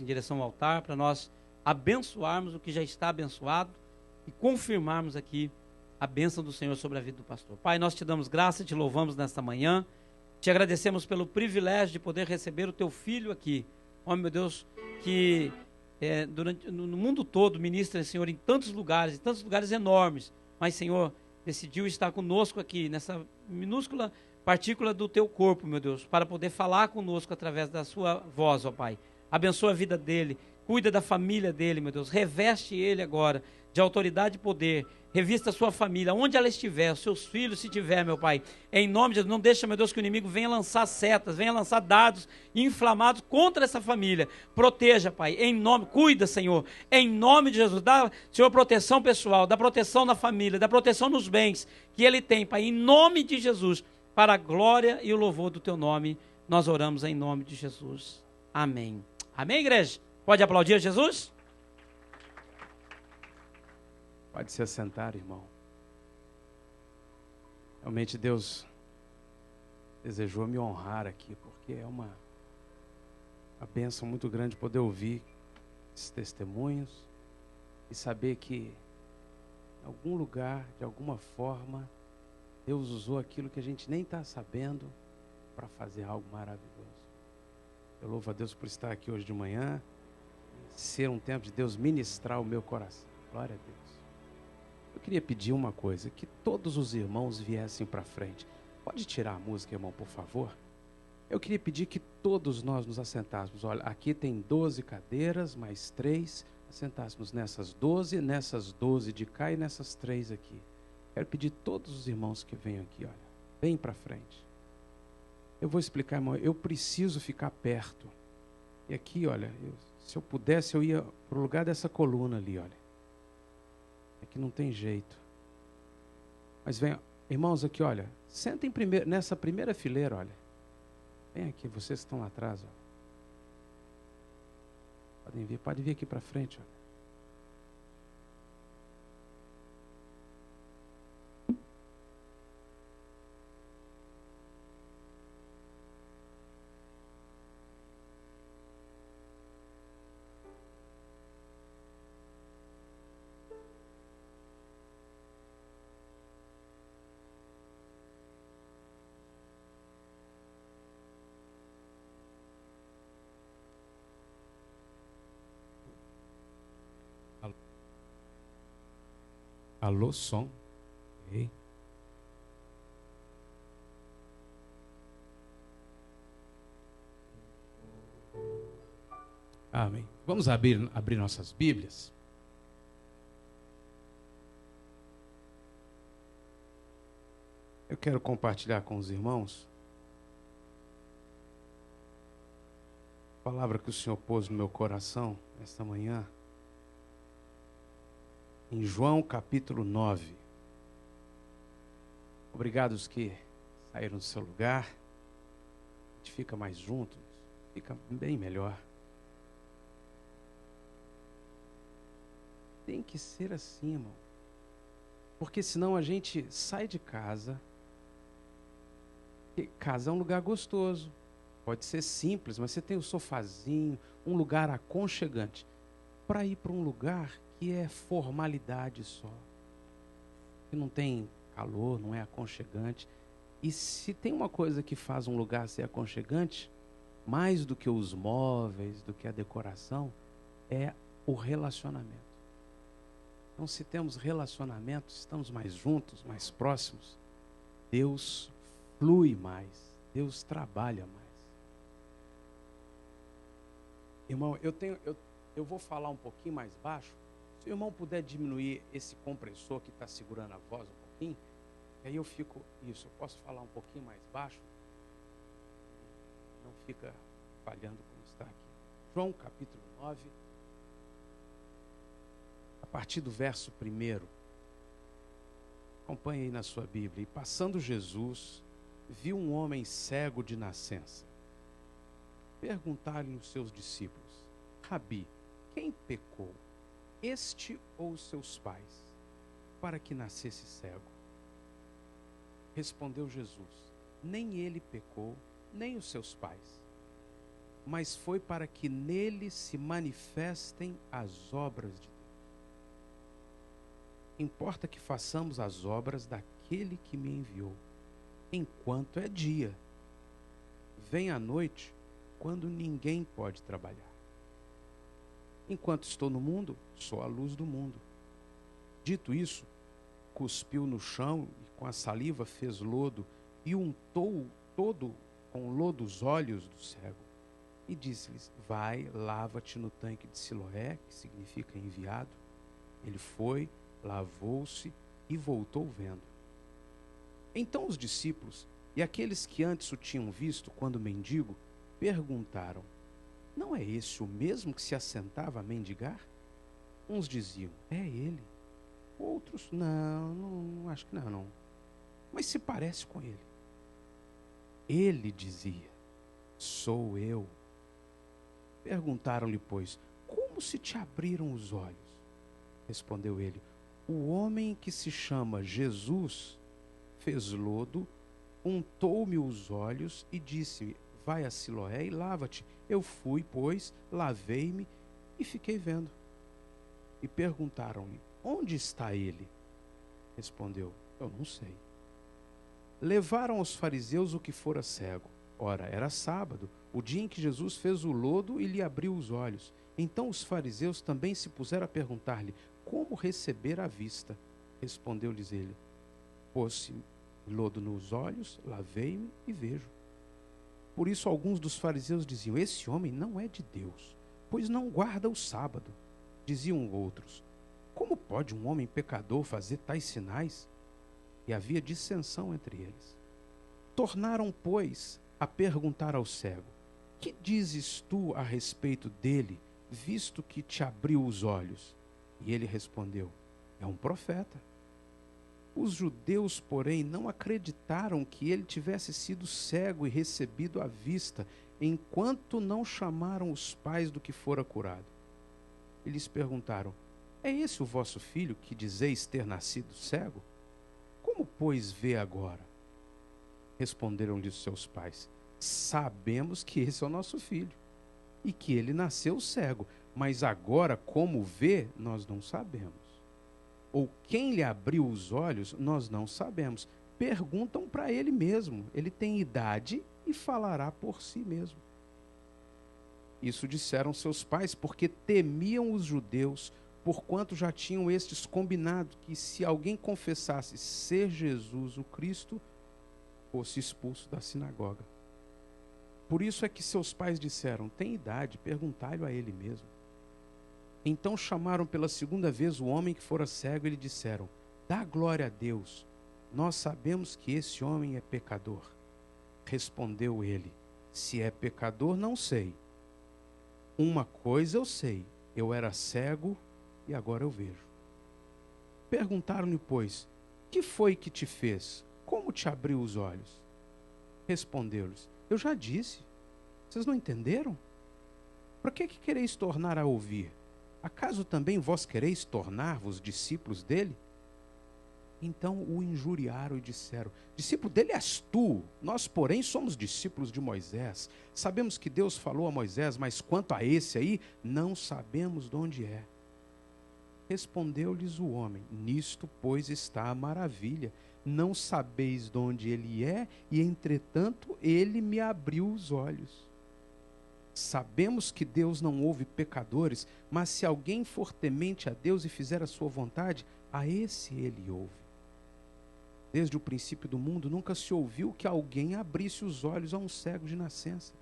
em direção ao altar, para nós abençoarmos o que já está abençoado e confirmarmos aqui a bênção do Senhor sobre a vida do pastor. Pai, nós te damos graça, te louvamos nesta manhã, te agradecemos pelo privilégio de poder receber o teu filho aqui. Ó, meu Deus, que no mundo todo ministra, Senhor, em tantos lugares enormes, mas, Senhor, decidiu estar conosco aqui, nessa minúscula partícula do teu corpo, meu Deus, para poder falar conosco através da sua voz, ó Pai. Abençoa a vida dele, cuida da família dele, meu Deus, reveste ele agora de autoridade e poder, revista a sua família, onde ela estiver, os seus filhos, se tiver, meu Pai, em nome de Jesus, não deixa, meu Deus, que o inimigo venha lançar setas, venha lançar dados inflamados contra essa família, proteja, Pai, em nome, cuida, Senhor, em nome de Jesus, dá, Senhor, proteção pessoal, dá proteção na família, dá proteção nos bens que ele tem, Pai, em nome de Jesus, para a glória e o louvor do teu nome, nós oramos em nome de Jesus, amém. Amém, igreja? Pode aplaudir a Jesus? Pode se assentar, irmão. Realmente Deus desejou me honrar aqui, porque é uma bênção muito grande poder ouvir esses testemunhos e saber que em algum lugar, de alguma forma, Deus usou aquilo que a gente nem está sabendo para fazer algo maravilhoso. Eu louvo a Deus por estar aqui hoje de manhã, ser um tempo de Deus ministrar o meu coração. Glória a Deus. Eu queria pedir uma coisa, que todos os irmãos viessem para frente. Pode tirar a música, irmão, por favor? Eu queria pedir que todos nós nos assentássemos. Olha, aqui tem 12 cadeiras, mais 3. Assentássemos nessas 12 de cá e nessas 3 aqui. Quero pedir todos os irmãos que venham aqui, olha, vem para frente. Eu vou explicar, irmão, eu preciso ficar perto. E aqui, olha, se eu pudesse, eu ia para o lugar dessa coluna ali, olha. Aqui não tem jeito. Mas vem, irmãos, aqui, olha, sentem primeiro, nessa primeira fileira, olha. Vem aqui, vocês que estão lá atrás, ó. Pode vir aqui para frente, olha. Alô, som. Ei. Amém. Vamos abrir nossas Bíblias. Eu quero compartilhar com os irmãos a palavra que o Senhor pôs no meu coração esta manhã. Em João capítulo 9. Obrigado os que saíram do seu lugar. A gente fica mais junto, fica bem melhor. Tem que ser assim, irmão. Porque senão a gente sai de casa. Casa é um lugar gostoso. Pode ser simples, mas você tem o sofazinho, um lugar aconchegante. Para ir para um lugar que é formalidade só, que não tem calor, não é aconchegante. E se tem uma coisa que faz um lugar ser aconchegante, mais do que os móveis, do que a decoração, é o relacionamento. Então, se temos relacionamento, estamos mais juntos, mais próximos, Deus flui mais, Deus trabalha mais. Irmão, eu vou falar um pouquinho mais baixo. Se o irmão puder diminuir esse compressor que está segurando a voz um pouquinho, aí eu fico, isso, eu posso falar um pouquinho mais baixo, não fica falhando como está aqui. João capítulo 9, a partir do verso 1, acompanhe aí na sua Bíblia. E passando Jesus, viu um homem cego de nascença. Perguntaram-lhe os seus discípulos: Rabi, quem pecou, este ou os seus pais, para que nascesse cego? Respondeu Jesus: nem ele pecou, nem os seus pais, mas foi para que nele se manifestem as obras de Deus. Importa que façamos as obras daquele que me enviou, enquanto é dia. Vem a noite, quando ninguém pode trabalhar. Enquanto estou no mundo, sou a luz do mundo. Dito isso, cuspiu no chão e com a saliva fez lodo e untou todo com lodo os olhos do cego. E disse-lhes: vai, lava-te no tanque de Siloé, que significa enviado. Ele foi, lavou-se e voltou vendo. Então os discípulos e aqueles que antes o tinham visto quando mendigo perguntaram: não é esse o mesmo que se assentava a mendigar? Uns diziam: é ele. Outros: não, acho que não. Mas se parece com ele. Ele dizia: sou eu. Perguntaram-lhe, pois: como se te abriram os olhos? Respondeu ele: o homem que se chama Jesus fez lodo, untou-me os olhos e disse: vai a Siloé e lava-te. Eu fui, pois, lavei-me e fiquei vendo. E perguntaram-lhe: onde está ele? Respondeu: eu não sei. Levaram aos fariseus o que fora cego. Ora, era sábado, o dia em que Jesus fez o lodo e lhe abriu os olhos. Então os fariseus também se puseram a perguntar-lhe: como receber a vista? Respondeu-lhes ele: pôs-se lodo nos olhos, lavei-me e vejo. Por isso alguns dos fariseus diziam: esse homem não é de Deus, pois não guarda o sábado. Diziam outros: como pode um homem pecador fazer tais sinais? E havia dissensão entre eles. Tornaram, pois, a perguntar ao cego: que dizes tu a respeito dele, visto que te abriu os olhos? E ele respondeu: é um profeta. Os judeus, porém, não acreditaram que ele tivesse sido cego e recebido a vista, enquanto não chamaram os pais do que fora curado. E lhes perguntaram: é esse o vosso filho que dizeis ter nascido cego? Como, pois, vê agora? Responderam-lhe os seus pais: sabemos que esse é o nosso filho, e que ele nasceu cego, mas agora como vê, nós não sabemos. Ou quem lhe abriu os olhos, nós não sabemos. Perguntam para ele mesmo. Ele tem idade e falará por si mesmo. Isso disseram seus pais, porque temiam os judeus, porquanto já tinham estes combinado que se alguém confessasse ser Jesus o Cristo, fosse expulso da sinagoga. Por isso é que seus pais disseram: tem idade, perguntai-lhe a ele mesmo. Então chamaram pela segunda vez o homem que fora cego e lhe disseram: dá glória a Deus, nós sabemos que esse homem é pecador. Respondeu ele: se é pecador, não sei. Uma coisa eu sei, eu era cego e agora eu vejo. Perguntaram-lhe, pois: que foi que te fez? Como te abriu os olhos? Respondeu-lhes: eu já disse, vocês não entenderam? Por que quereis tornar a ouvir? Acaso também vós quereis tornar-vos discípulos dele? Então o injuriaram e disseram: discípulo dele és tu, nós, porém, somos discípulos de Moisés. Sabemos que Deus falou a Moisés, mas quanto a esse aí, não sabemos de onde é. Respondeu-lhes o homem: nisto, pois, está a maravilha. Não sabeis de onde ele é, e entretanto ele me abriu os olhos. Sabemos que Deus não ouve pecadores, mas se alguém for temente a Deus e fizer a sua vontade, a esse ele ouve. Desde o princípio do mundo, nunca se ouviu que alguém abrisse os olhos a um cego de nascença.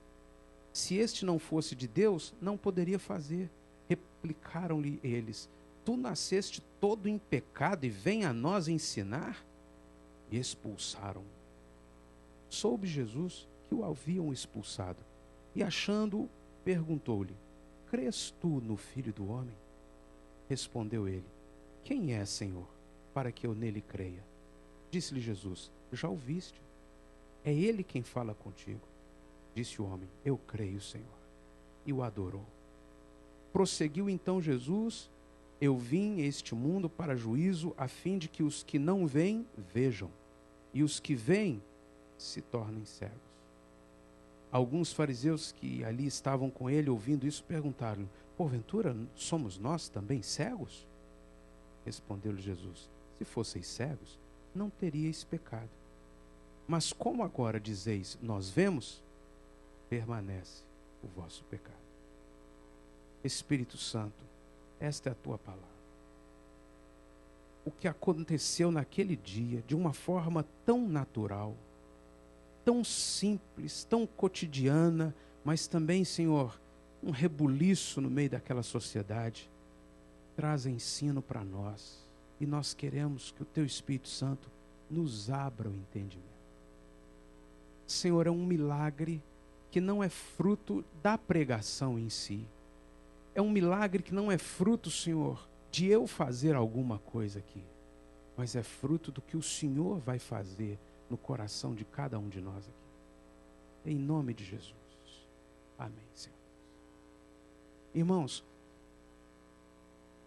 Se este não fosse de Deus, não poderia fazer. Replicaram-lhe eles: tu nasceste todo em pecado e vem a nós ensinar? E expulsaram. Soube Jesus que o haviam expulsado. E achando-o, perguntou-lhe: crês tu no Filho do Homem? Respondeu ele: quem é, Senhor, para que eu nele creia? Disse-lhe Jesus: já o viste. É ele quem fala contigo. Disse o homem: eu creio, Senhor. E o adorou. Prosseguiu então Jesus: eu vim a este mundo para juízo, a fim de que os que não veem, vejam, e os que veem, se tornem cegos. Alguns fariseus que ali estavam com ele, ouvindo isso, perguntaram: porventura somos nós também cegos? Respondeu-lhe Jesus: se fosseis cegos, não teríeis pecado. Mas como agora dizeis, nós vemos, permanece o vosso pecado. Espírito Santo, esta é a tua palavra. O que aconteceu naquele dia, de uma forma tão natural, tão simples, tão cotidiana, mas também, Senhor, um rebuliço no meio daquela sociedade, traz ensino para nós. E nós queremos que o teu Espírito Santo nos abra o entendimento. Senhor, é um milagre que não é fruto da pregação em si. É um milagre que não é fruto, Senhor, de eu fazer alguma coisa aqui, mas é fruto do que o Senhor vai fazer no coração de cada um de nós aqui. Em nome de Jesus. Amém, Senhor. Irmãos,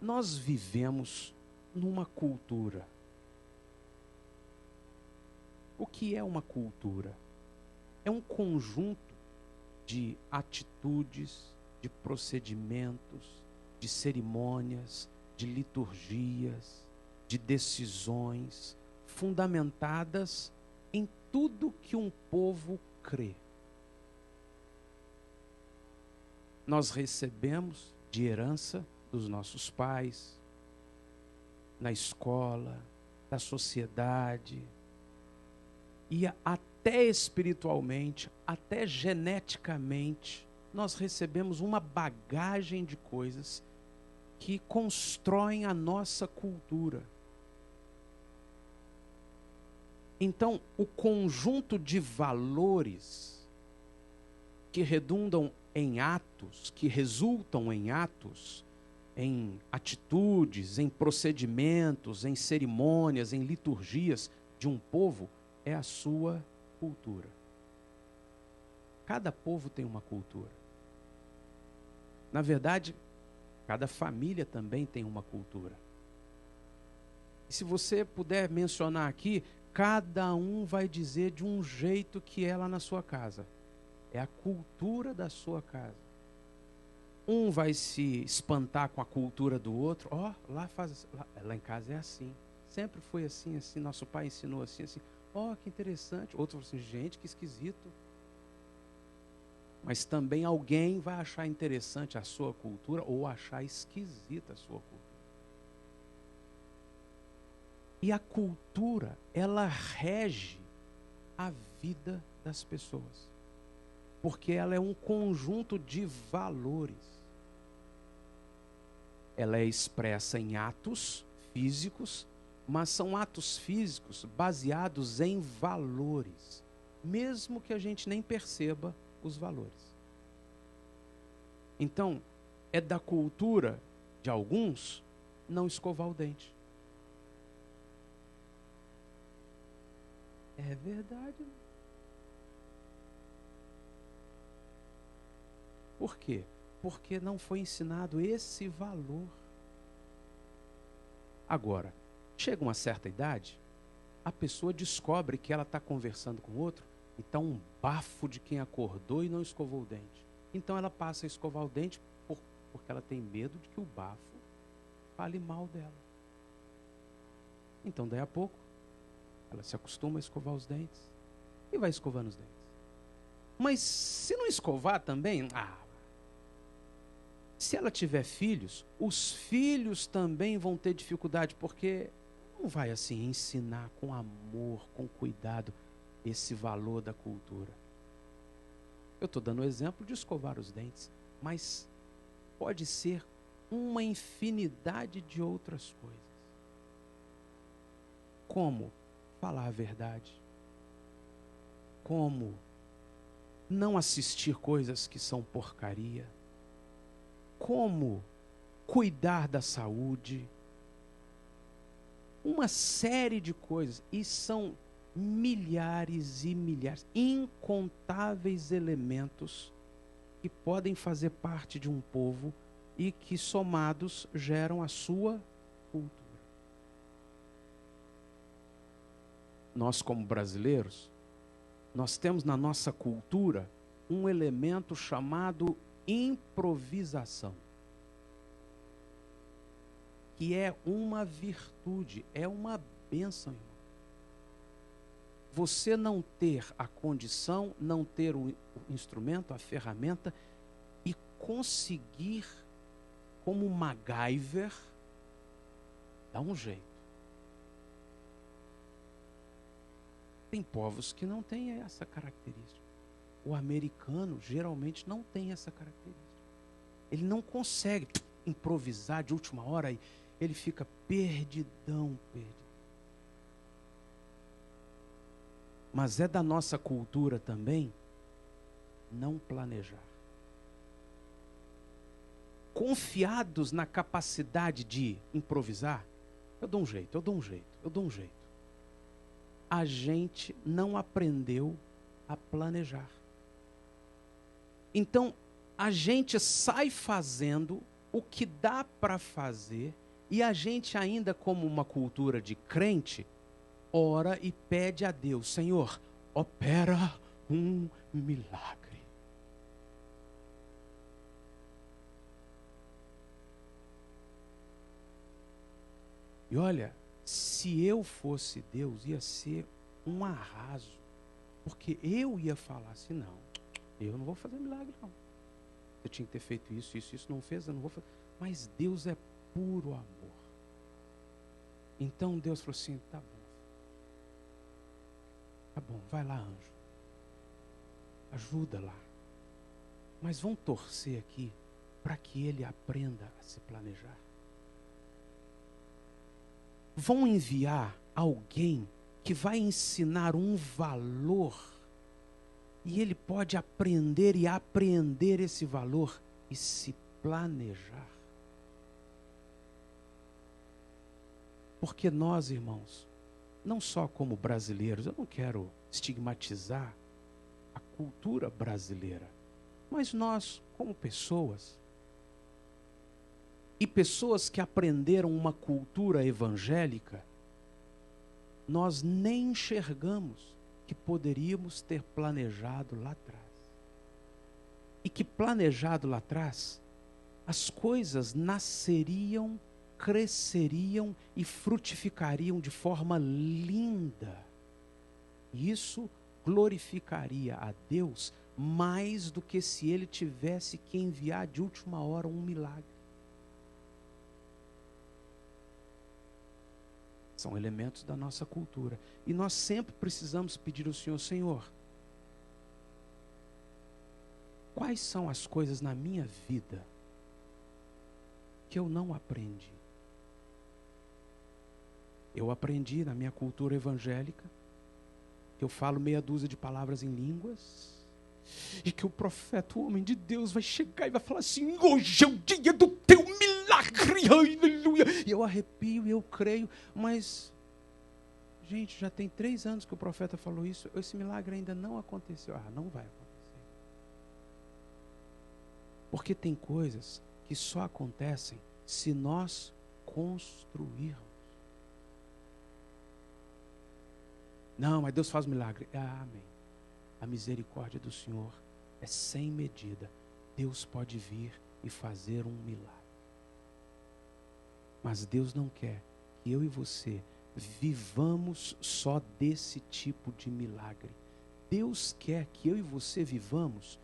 nós vivemos numa cultura. O que é uma cultura? É um conjunto de atitudes, de procedimentos, de cerimônias, de liturgias, de decisões fundamentadas em tudo que um povo crê. Nós recebemos de herança dos nossos pais, na escola, da sociedade, e até espiritualmente, até geneticamente, nós recebemos uma bagagem de coisas que constroem a nossa cultura. Então, o conjunto de valores que redundam em atos, que resultam em atos, em atitudes, em procedimentos, em cerimônias, em liturgias de um povo, é a sua cultura. Cada povo tem uma cultura. Na verdade, cada família também tem uma cultura. E se você puder mencionar aqui, cada um vai dizer de um jeito que é lá na sua casa. É a cultura da sua casa. Um vai se espantar com a cultura do outro. Ó, lá em casa é assim. Sempre foi assim, assim. Nosso pai ensinou assim, assim. Ó, que interessante. Outro falou assim, gente, que esquisito. Mas também alguém vai achar interessante a sua cultura ou achar esquisita a sua cultura. E a cultura, ela rege a vida das pessoas. Porque ela é um conjunto de valores. Ela é expressa em atos físicos, mas são atos físicos baseados em valores, mesmo que a gente nem perceba os valores. Então, é da cultura de alguns não escovar o dente. É verdade. Por quê? Porque não foi ensinado esse valor. Agora, chega uma certa idade, a pessoa descobre que ela está conversando com outro e está um bafo de quem acordou e não escovou o dente. Então ela passa a escovar o dente porque ela tem medo de que o bafo fale mal dela. Então, daí a pouco, ela se acostuma a escovar os dentes e vai escovando os dentes. Mas se não escovar também, se ela tiver filhos, os filhos também vão ter dificuldade, porque não vai assim ensinar com amor, com cuidado, esse valor da cultura. Eu estou dando o exemplo de escovar os dentes, mas pode ser uma infinidade de outras coisas. Como falar a verdade? Como não assistir coisas que são porcaria? Como cuidar da saúde? Uma série de coisas, e são milhares e milhares, incontáveis elementos que podem fazer parte de um povo e que somados geram a sua cultura. Nós, como brasileiros, nós temos na nossa cultura um elemento chamado improvisação, que é uma virtude, é uma bênção, irmão. Você não ter a condição, não ter o instrumento, a ferramenta, e conseguir, como MacGyver, dar um jeito. Tem povos que não têm essa característica. O americano geralmente não tem essa característica. Ele não consegue improvisar de última hora e ele fica perdidão. Mas é da nossa cultura também não planejar. Confiados na capacidade de improvisar, eu dou um jeito. A gente não aprendeu a planejar. Então, a gente sai fazendo o que dá para fazer e a gente ainda, como uma cultura de crente, ora e pede a Deus: Senhor, opera um milagre. E olha, se eu fosse Deus, ia ser um arraso, porque eu ia falar assim: não, eu não vou fazer milagre não. Você tinha que ter feito isso, não fez, eu não vou fazer. Mas Deus é puro amor. Então Deus falou assim: tá bom, vai lá, anjo, ajuda lá, mas vamos torcer aqui para que ele aprenda a se planejar. Vão enviar alguém que vai ensinar um valor e ele pode aprender e apreender esse valor e se planejar. Porque nós, irmãos, não só como brasileiros, eu não quero estigmatizar a cultura brasileira, mas nós, como pessoas, e pessoas que aprenderam uma cultura evangélica, nós nem enxergamos que poderíamos ter planejado lá atrás. E que planejado lá atrás, as coisas nasceriam, cresceriam e frutificariam de forma linda. E isso glorificaria a Deus mais do que se Ele tivesse que enviar de última hora um milagre. São elementos da nossa cultura. E nós sempre precisamos pedir ao Senhor: Senhor, quais são as coisas na minha vida que eu não aprendi? Eu aprendi na minha cultura evangélica que eu falo meia dúzia de palavras em línguas e que o profeta, o homem de Deus, vai chegar e vai falar assim: hoje é o dia do teu milagre, aleluia. E eu arrepio e eu creio, mas, gente, já tem 3 anos que o profeta falou isso, esse milagre ainda não aconteceu. Não vai acontecer. Porque tem coisas que só acontecem se nós construirmos. Não, mas Deus faz milagre. Amém. A misericórdia do Senhor é sem medida. Deus pode vir e fazer um milagre. Mas Deus não quer que eu e você vivamos só desse tipo de milagre. Deus quer que eu e você vivamos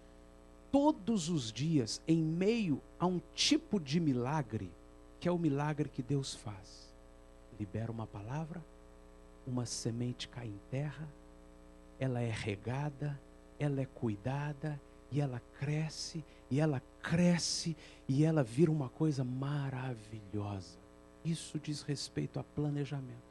todos os dias em meio a um tipo de milagre, que é o milagre que Deus faz. Libera uma palavra, uma semente cai em terra, ela é regada, ela é cuidada, e ela cresce, e ela cresce, e ela vira uma coisa maravilhosa. Isso diz respeito a planejamento.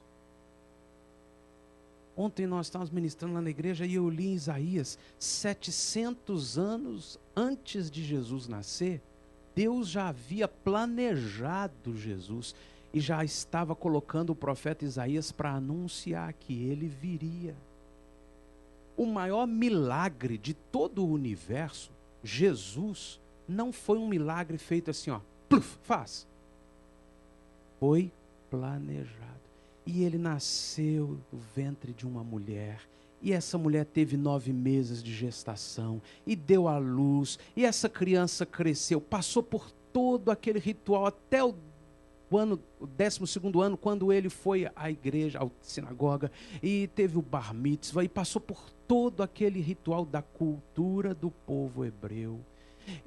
Ontem nós estávamos ministrando lá na igreja e eu li em Isaías, 700 anos antes de Jesus nascer, Deus já havia planejado Jesus e já estava colocando o profeta Isaías para anunciar que ele viria. O maior milagre de todo o universo, Jesus, não foi um milagre feito assim, pluf, faz. Foi planejado. E ele nasceu do ventre de uma mulher, E essa mulher teve 9 meses de gestação e deu à luz. E essa criança cresceu, passou por todo aquele ritual até o 12º ano, quando ele foi à igreja, à sinagoga, e teve o bar mitzvah, e passou por todo aquele ritual da cultura do povo hebreu.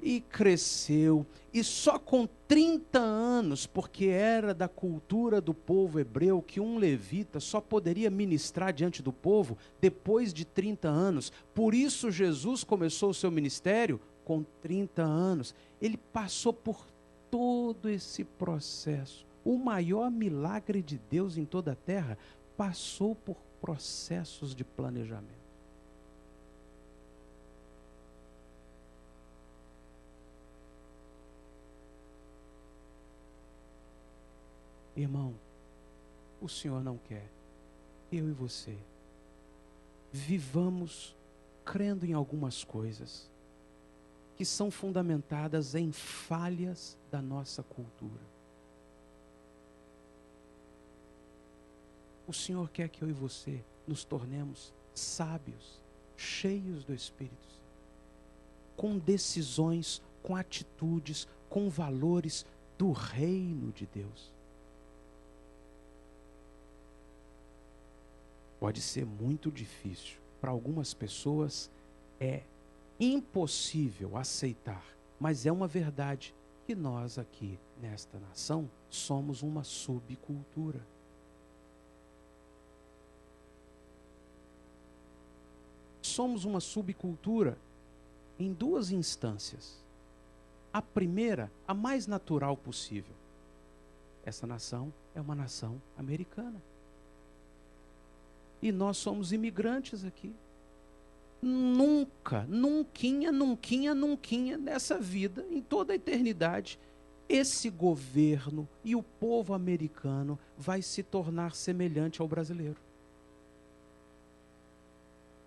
E cresceu, e só com 30 anos, porque era da cultura do povo hebreu que um levita só poderia ministrar diante do povo depois de 30 anos. Por isso Jesus começou o seu ministério com 30 anos. Ele passou por todo esse processo. O maior milagre de Deus em toda a terra passou por processos de planejamento. Irmão, o Senhor não quer, eu e você, vivamos crendo em algumas coisas que são fundamentadas em falhas da nossa cultura. O Senhor quer que eu e você nos tornemos sábios, cheios do Espírito Santo, com decisões, com atitudes, com valores do reino de Deus. Pode ser muito difícil. Para algumas pessoas é impossível aceitar, mas é uma verdade que nós aqui nesta nação somos uma subcultura. Somos uma subcultura em 2 instâncias. A primeira, a mais natural possível. Essa nação é uma nação americana. E nós somos imigrantes aqui. Nunca nessa vida, em toda a eternidade, esse governo e o povo americano vai se tornar semelhante ao brasileiro.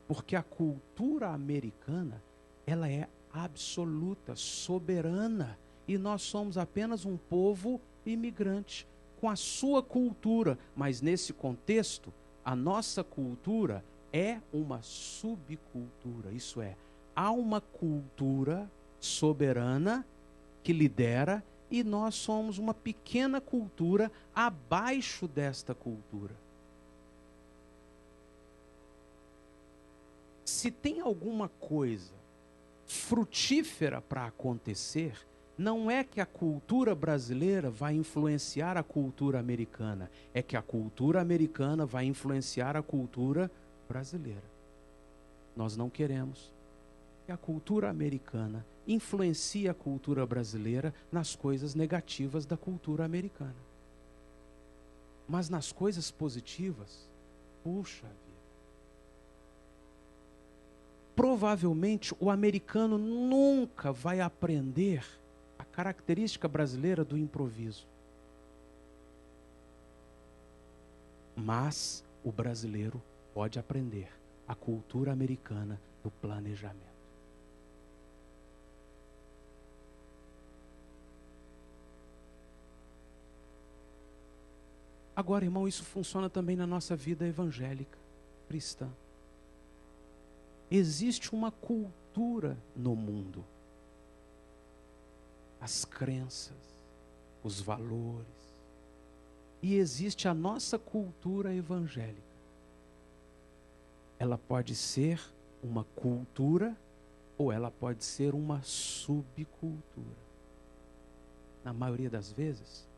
Porque a cultura americana, ela é absoluta, soberana, e nós somos apenas um povo imigrante, com a sua cultura, mas nesse contexto, a nossa cultura é uma subcultura, isso é, há uma cultura soberana que lidera e nós somos uma pequena cultura abaixo desta cultura. Se tem alguma coisa frutífera para acontecer, não é que a cultura brasileira vai influenciar a cultura americana, é que a cultura americana vai influenciar a cultura brasileira. Nós não queremos que a cultura americana influencie a cultura brasileira nas coisas negativas da cultura americana. Mas nas coisas positivas, puxa vida. Provavelmente o americano nunca vai aprender a característica brasileira do improviso. Mas o brasileiro pode aprender a cultura americana do planejamento. Agora, irmão, isso funciona também na nossa vida evangélica, cristã. Existe uma cultura no mundo. As crenças, os valores. E existe a nossa cultura evangélica. Ela pode ser uma cultura ou ela pode ser uma subcultura. Na maioria das vezes,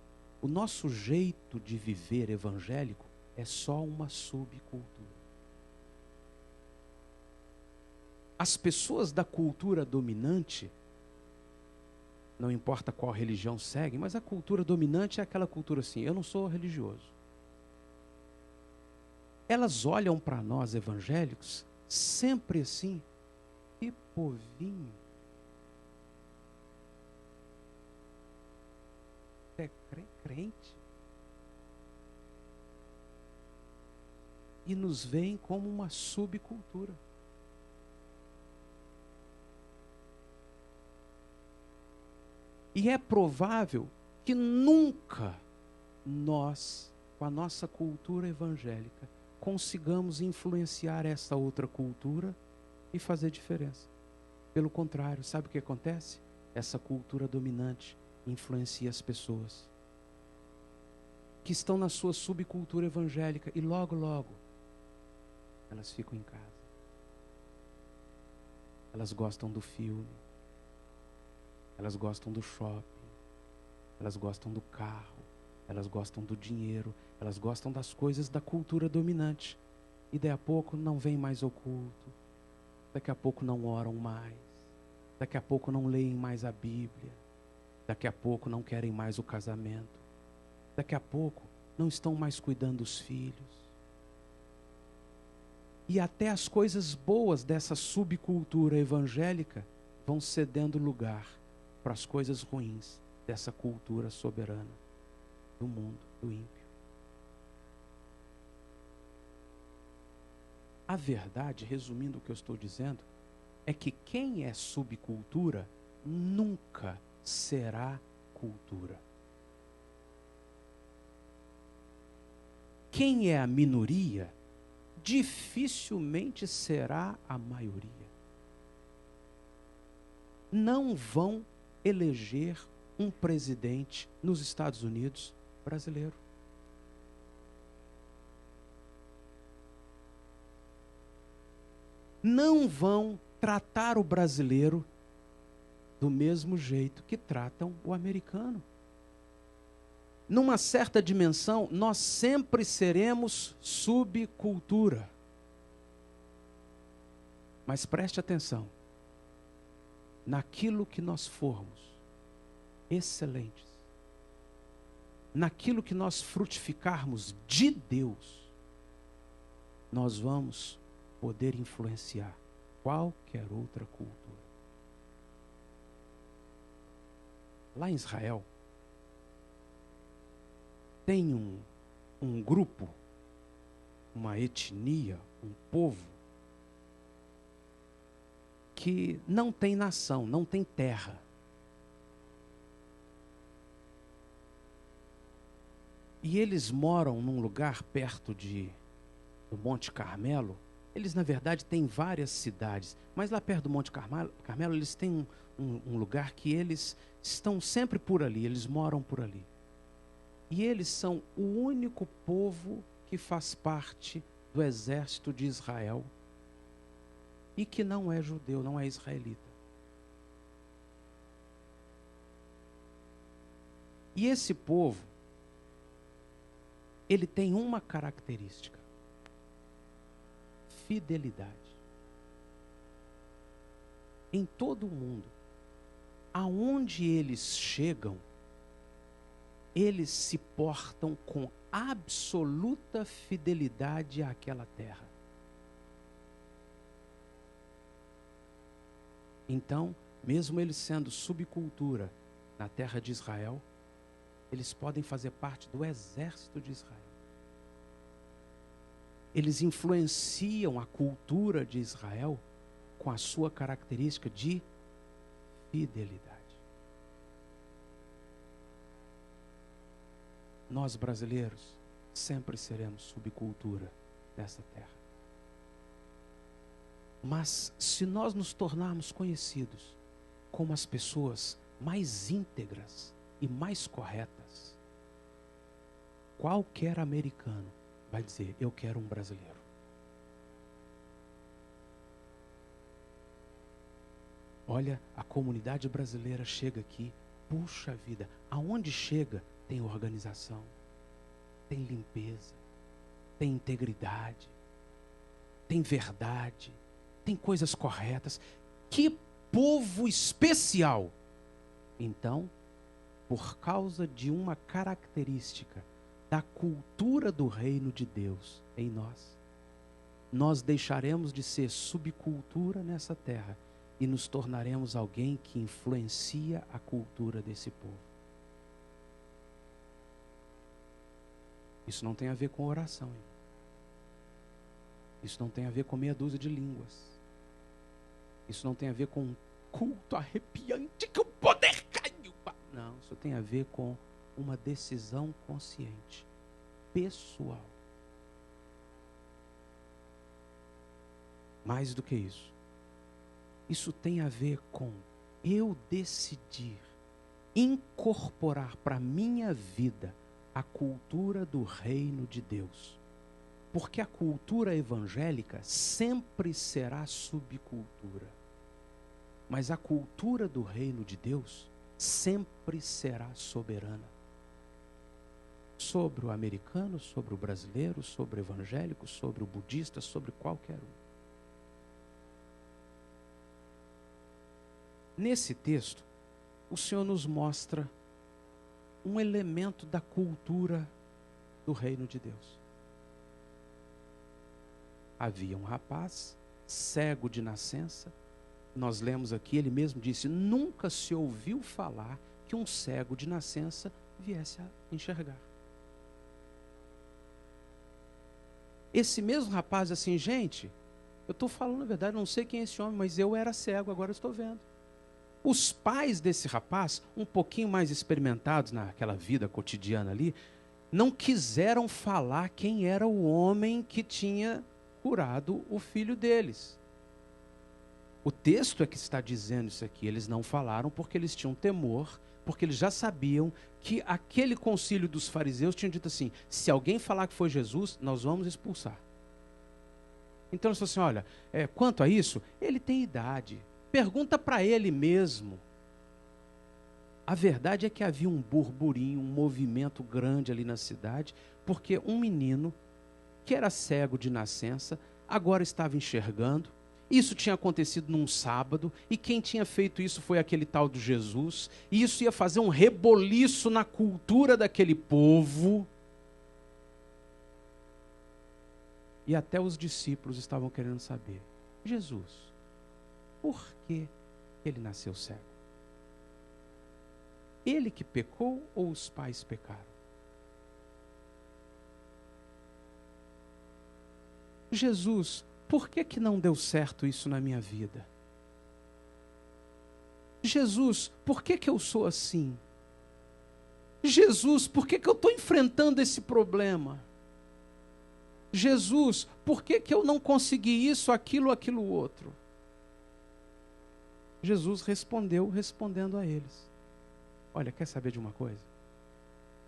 o nosso jeito de viver evangélico é só uma subcultura. As pessoas da cultura dominante, não importa qual religião seguem, mas a cultura dominante é aquela cultura assim, eu não sou religioso. Elas olham para nós evangélicos sempre assim, que povinho. É crente. E nos veem como uma subcultura. E é provável que nunca nós, com a nossa cultura evangélica, consigamos influenciar essa outra cultura e fazer diferença. Pelo contrário, sabe o que acontece? Essa cultura dominante influencia as pessoas que estão na sua subcultura evangélica e logo, logo, elas ficam em casa. Elas gostam do filme, elas gostam do shopping, elas gostam do carro, elas gostam do dinheiro, elas gostam das coisas da cultura dominante. E daí a pouco não vem mais ao culto, daqui a pouco não oram mais, daqui a pouco não leem mais a Bíblia, daqui a pouco não querem mais o casamento, daqui a pouco não estão mais cuidando dos filhos. E até as coisas boas dessa subcultura evangélica vão cedendo lugar para as coisas ruins dessa cultura soberana do mundo, do ímpio. A verdade, resumindo o que eu estou dizendo, é que quem é subcultura nunca será cultura. Quem é a minoria dificilmente será a maioria. Não vão eleger um presidente nos Estados Unidos brasileiro. Não vão tratar o brasileiro do mesmo jeito que tratam o americano. Numa certa dimensão, nós sempre seremos subcultura. Mas preste atenção, naquilo que nós formos excelentes, naquilo que nós frutificarmos de Deus, nós vamos poder influenciar qualquer outra cultura. Lá em Israel, tem um grupo, uma etnia, um povo, que não tem nação, não tem terra. E eles moram num lugar perto do Monte Carmelo. Eles, na verdade, têm várias cidades, mas lá perto do Monte Carmelo eles têm um lugar que eles estão sempre por ali, eles moram por ali. E eles são o único povo que faz parte do exército de Israel e que não é judeu, não é israelita. E esse povo, ele tem uma característica: fidelidade. Em todo o mundo, aonde eles chegam, eles se portam com absoluta fidelidade àquela terra. Então, mesmo eles sendo subcultura na terra de Israel, eles podem fazer parte do exército de Israel. Eles influenciam a cultura de Israel com a sua característica de fidelidade. Nós brasileiros sempre seremos subcultura nessa terra. Mas se nós nos tornarmos conhecidos como as pessoas mais íntegras e mais corretas, qualquer americano vai dizer: eu quero um brasileiro. Olha, a comunidade brasileira chega aqui, puxa vida, aonde chega tem organização, tem limpeza, tem integridade, tem verdade, tem coisas corretas. Que povo especial! Então, por causa de uma característica da cultura do reino de Deus em nós, nós deixaremos de ser subcultura nessa terra e nos tornaremos alguém que influencia a cultura desse povo. Isso não tem a ver com oração, hein? Isso não tem a ver com meia dúzia de línguas. Isso não tem a ver com um culto arrepiante que o poder caiu. Não, isso tem a ver com uma decisão consciente, pessoal. Mais do que isso, isso tem a ver com eu decidir incorporar para a minha vida a cultura do reino de Deus. Porque a cultura evangélica sempre será subcultura. Mas a cultura do reino de Deus sempre será soberana. Sobre o americano, sobre o brasileiro, sobre o evangélico, sobre o budista, sobre qualquer um. Nesse texto, o Senhor nos mostra um elemento da cultura do reino de Deus. Havia um rapaz, cego de nascença. Nós lemos aqui, ele mesmo disse, nunca se ouviu falar que um cego de nascença viesse a enxergar. Esse mesmo rapaz assim, gente, eu estou falando a verdade, não sei quem é esse homem, mas eu era cego, agora eu estou vendo. Os pais desse rapaz, um pouquinho mais experimentados naquela vida cotidiana ali, não quiseram falar quem era o homem que tinha curado o filho deles. O texto é que está dizendo isso aqui. Eles não falaram porque eles tinham temor, porque eles já sabiam que aquele concílio dos fariseus tinha dito assim, se alguém falar que foi Jesus, nós vamos expulsar. Então eles falaram assim, olha, quanto a isso, ele tem idade. Pergunta para ele mesmo. A verdade é que havia um burburinho, um movimento grande ali na cidade, porque um menino que era cego de nascença, agora estava enxergando. Isso tinha acontecido num sábado, e quem tinha feito isso foi aquele tal do Jesus, e isso ia fazer um reboliço na cultura daquele povo. E até os discípulos estavam querendo saber, Jesus, por que ele nasceu cego? Ele que pecou ou os pais pecaram? Jesus, por que não deu certo isso na minha vida? Jesus, por que eu sou assim? Jesus, por que eu estou enfrentando esse problema? Jesus, por que eu não consegui isso, aquilo outro? Jesus respondendo a eles. Olha, quer saber de uma coisa?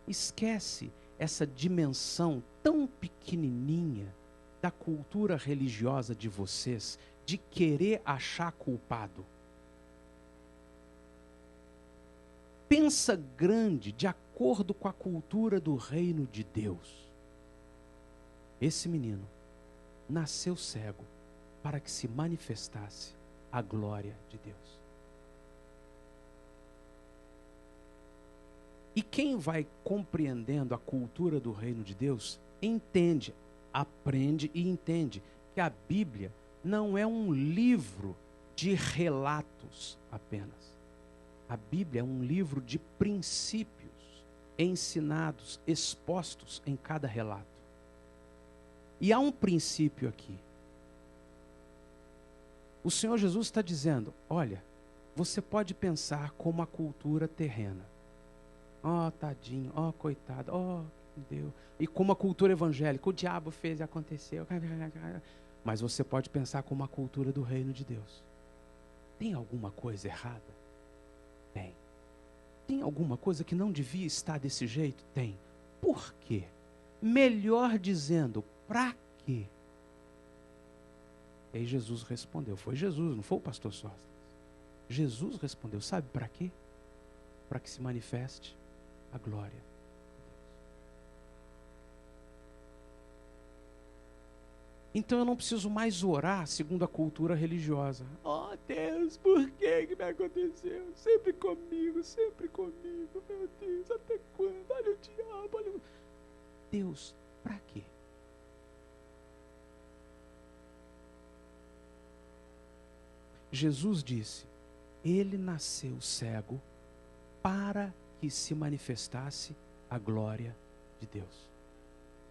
Esquece essa dimensão tão pequenininha da cultura religiosa de vocês, de querer achar culpado. Pensa grande, de acordo com a cultura do reino de Deus. Esse menino nasceu cego para que se manifestasse a glória de Deus. E quem vai compreendendo a cultura do reino de Deus, entende, aprende e entende que a Bíblia não é um livro de relatos apenas. A Bíblia é um livro de princípios ensinados, expostos em cada relato. E há um princípio aqui. O Senhor Jesus está dizendo, olha, você pode pensar como a cultura terrena. Ó, tadinho, ó, coitado, ó, Deus. E como a cultura evangélica, o diabo fez e aconteceu. Mas você pode pensar como a cultura do reino de Deus. Tem alguma coisa errada? Tem. Tem alguma coisa que não devia estar desse jeito? Tem. Por quê? Melhor dizendo, para quê? E aí Jesus respondeu. Foi Jesus, não foi o pastor Sóstenes. Jesus respondeu, sabe para quê? Para que se manifeste a glória de Deus. Então eu não preciso mais orar segundo a cultura religiosa. Oh Deus, por que me aconteceu? Sempre comigo, meu Deus, até quando? Olha o diabo, olha o... Deus, para quê? Jesus disse, ele nasceu cego para que se manifestasse a glória de Deus.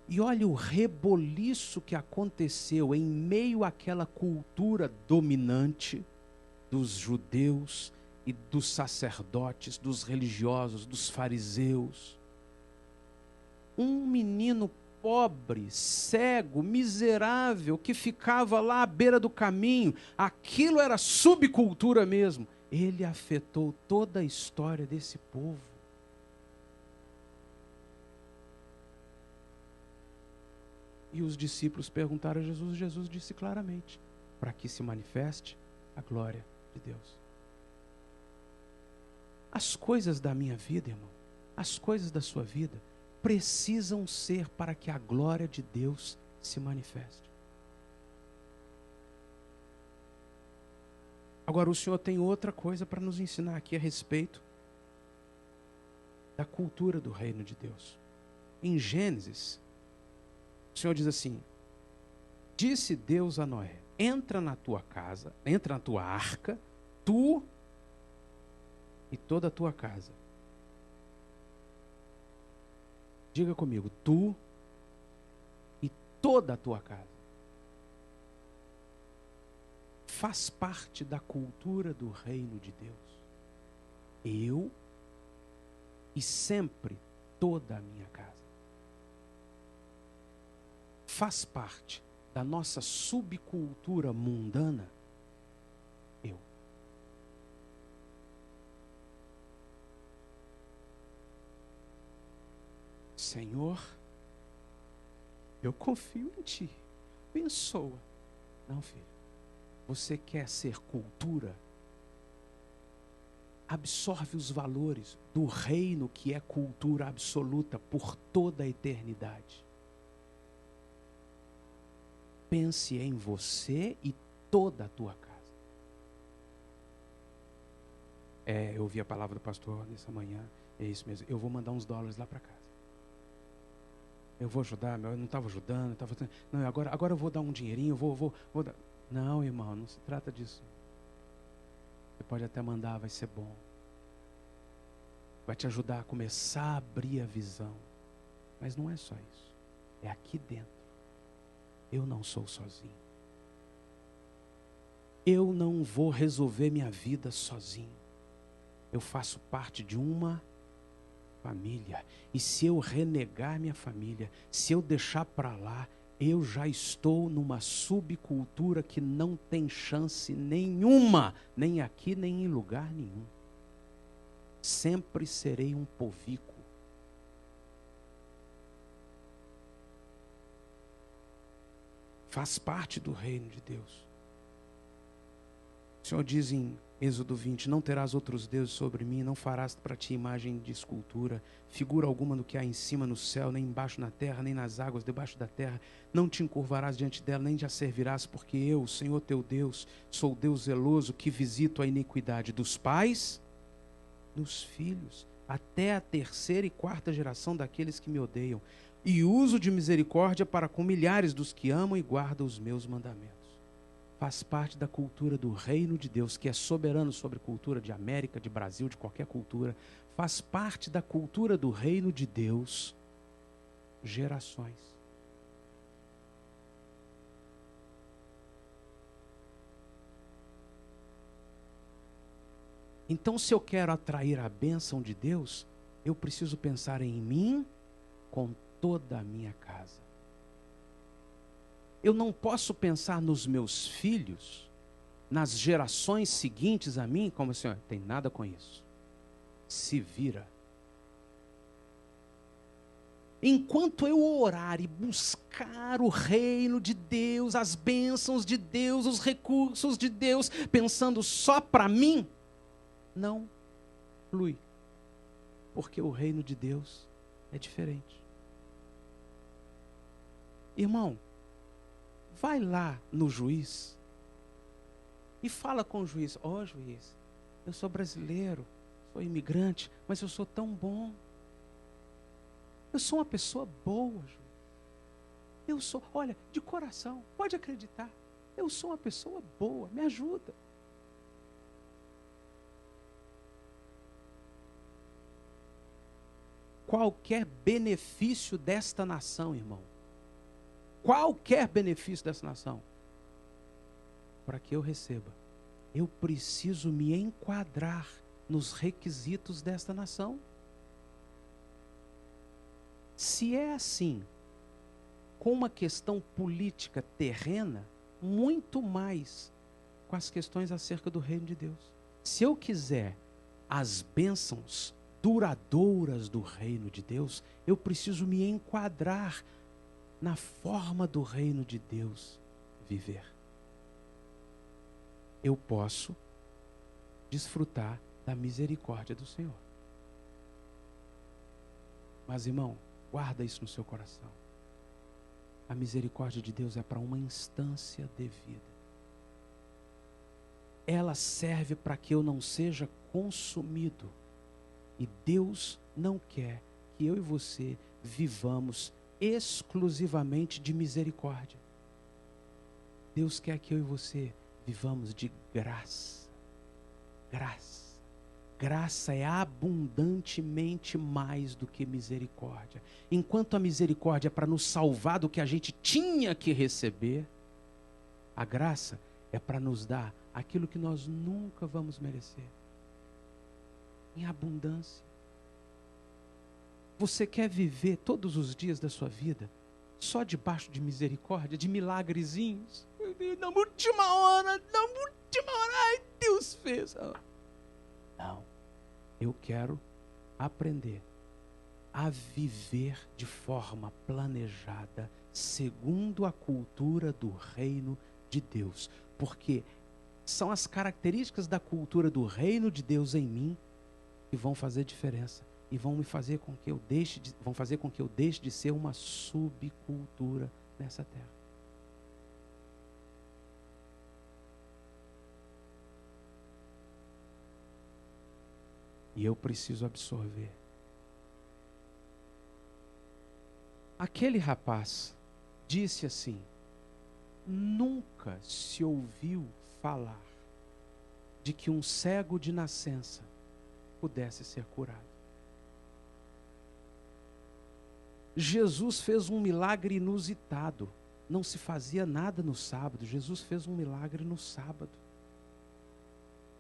E olha o reboliço que aconteceu em meio àquela cultura dominante dos judeus e dos sacerdotes, dos religiosos, dos fariseus. Um menino pobre, cego, miserável, que ficava lá à beira do caminho, aquilo era subcultura mesmo. Ele afetou toda a história desse povo. E os discípulos perguntaram a Jesus, Jesus disse claramente, para que se manifeste a glória de Deus. As coisas da minha vida, irmão, as coisas da sua vida, precisam ser para que a glória de Deus se manifeste. Agora, o Senhor tem outra coisa para nos ensinar aqui a respeito da cultura do reino de Deus. Em Gênesis, o Senhor diz assim, disse Deus a Noé, entra na tua casa, entra na tua arca, tu e toda a tua casa. Diga comigo, tu e toda a tua casa. Faz parte da cultura do reino de Deus. Eu e sempre toda a minha casa. Faz parte da nossa subcultura mundana, eu. Senhor, eu confio em Ti, abençoa. Não, filho, você quer ser cultura? Absorve os valores do reino que é cultura absoluta por toda a eternidade. Pense em você e toda a tua casa. Eu ouvi a palavra do pastor nessa manhã, é isso mesmo, eu vou mandar uns dólares lá para casa. Eu vou ajudar, eu não estava ajudando, não, agora eu vou dar um dinheirinho, eu vou dar. Não, irmão, não se trata disso. Você pode até mandar, vai ser bom. Vai te ajudar a começar a abrir a visão. Mas não é só isso. É aqui dentro. Eu não sou sozinho. Eu não vou resolver minha vida sozinho. Eu faço parte de uma família. E se eu renegar minha família, se eu deixar para lá, eu já estou numa subcultura que não tem chance nenhuma, nem aqui, nem em lugar nenhum. Sempre serei um povico. Faz parte do reino de Deus. O Senhor diz em Êxodo 20, não terás outros deuses sobre mim, não farás para ti imagem de escultura, figura alguma do que há em cima no céu, nem embaixo na terra, nem nas águas debaixo da terra, não te encurvarás diante dela, nem te servirás, porque eu, o Senhor teu Deus, sou o Deus zeloso que visito a iniquidade dos pais, dos filhos, até a terceira e quarta geração daqueles que me odeiam, e uso de misericórdia para com milhares dos que amam e guardam os meus mandamentos. Faz parte da cultura do reino de Deus, que é soberano sobre a cultura de América, de Brasil, de qualquer cultura. Faz parte da cultura do reino de Deus, gerações. Então, se eu quero atrair a bênção de Deus, eu preciso pensar em mim com toda a minha casa. Eu não posso pensar nos meus filhos, nas gerações seguintes a mim, como assim, tem nada com isso. Se vira. Enquanto eu orar e buscar o reino de Deus, as bênçãos de Deus, os recursos de Deus, pensando só para mim, não flui. Porque o reino de Deus é diferente. Irmão, vai lá no juiz e fala com o juiz, ó juiz, eu sou brasileiro, sou imigrante, mas eu sou tão bom. Eu sou uma pessoa boa, juiz. Eu sou, olha, de coração, pode acreditar, eu sou uma pessoa boa, me ajuda. Qualquer benefício desta nação, irmão, qualquer benefício dessa nação, para que eu receba, eu preciso me enquadrar nos requisitos desta nação. Se é assim, com uma questão política terrena, muito mais com as questões acerca do reino de Deus. Se eu quiser as bênçãos duradouras do reino de Deus, eu preciso me enquadrar na forma do reino de Deus viver. Eu posso desfrutar da misericórdia do Senhor. Mas, irmão, guarda isso no seu coração. A misericórdia de Deus é para uma instância devida. Ela serve para que eu não seja consumido. E Deus não quer que eu e você vivamos exclusivamente de misericórdia. Deus quer que eu e você vivamos de graça. Graça. Graça é abundantemente mais do que misericórdia. Enquanto a misericórdia é para nos salvar do que a gente tinha que receber, a graça é para nos dar aquilo que nós nunca vamos merecer. Em abundância. Você quer viver todos os dias da sua vida só debaixo de misericórdia, de milagrezinhos? Na última hora, ai, Deus fez. Não. Eu quero aprender a viver de forma planejada, segundo a cultura do reino de Deus. Porque são as características da cultura do reino de Deus em mim que vão fazer diferença e vão fazer com que eu deixe de ser uma subcultura nessa terra. E eu preciso absorver. Aquele rapaz disse assim: nunca se ouviu falar de que um cego de nascença pudesse ser curado. Jesus fez um milagre inusitado. Não se fazia nada no sábado. Jesus fez um milagre no sábado.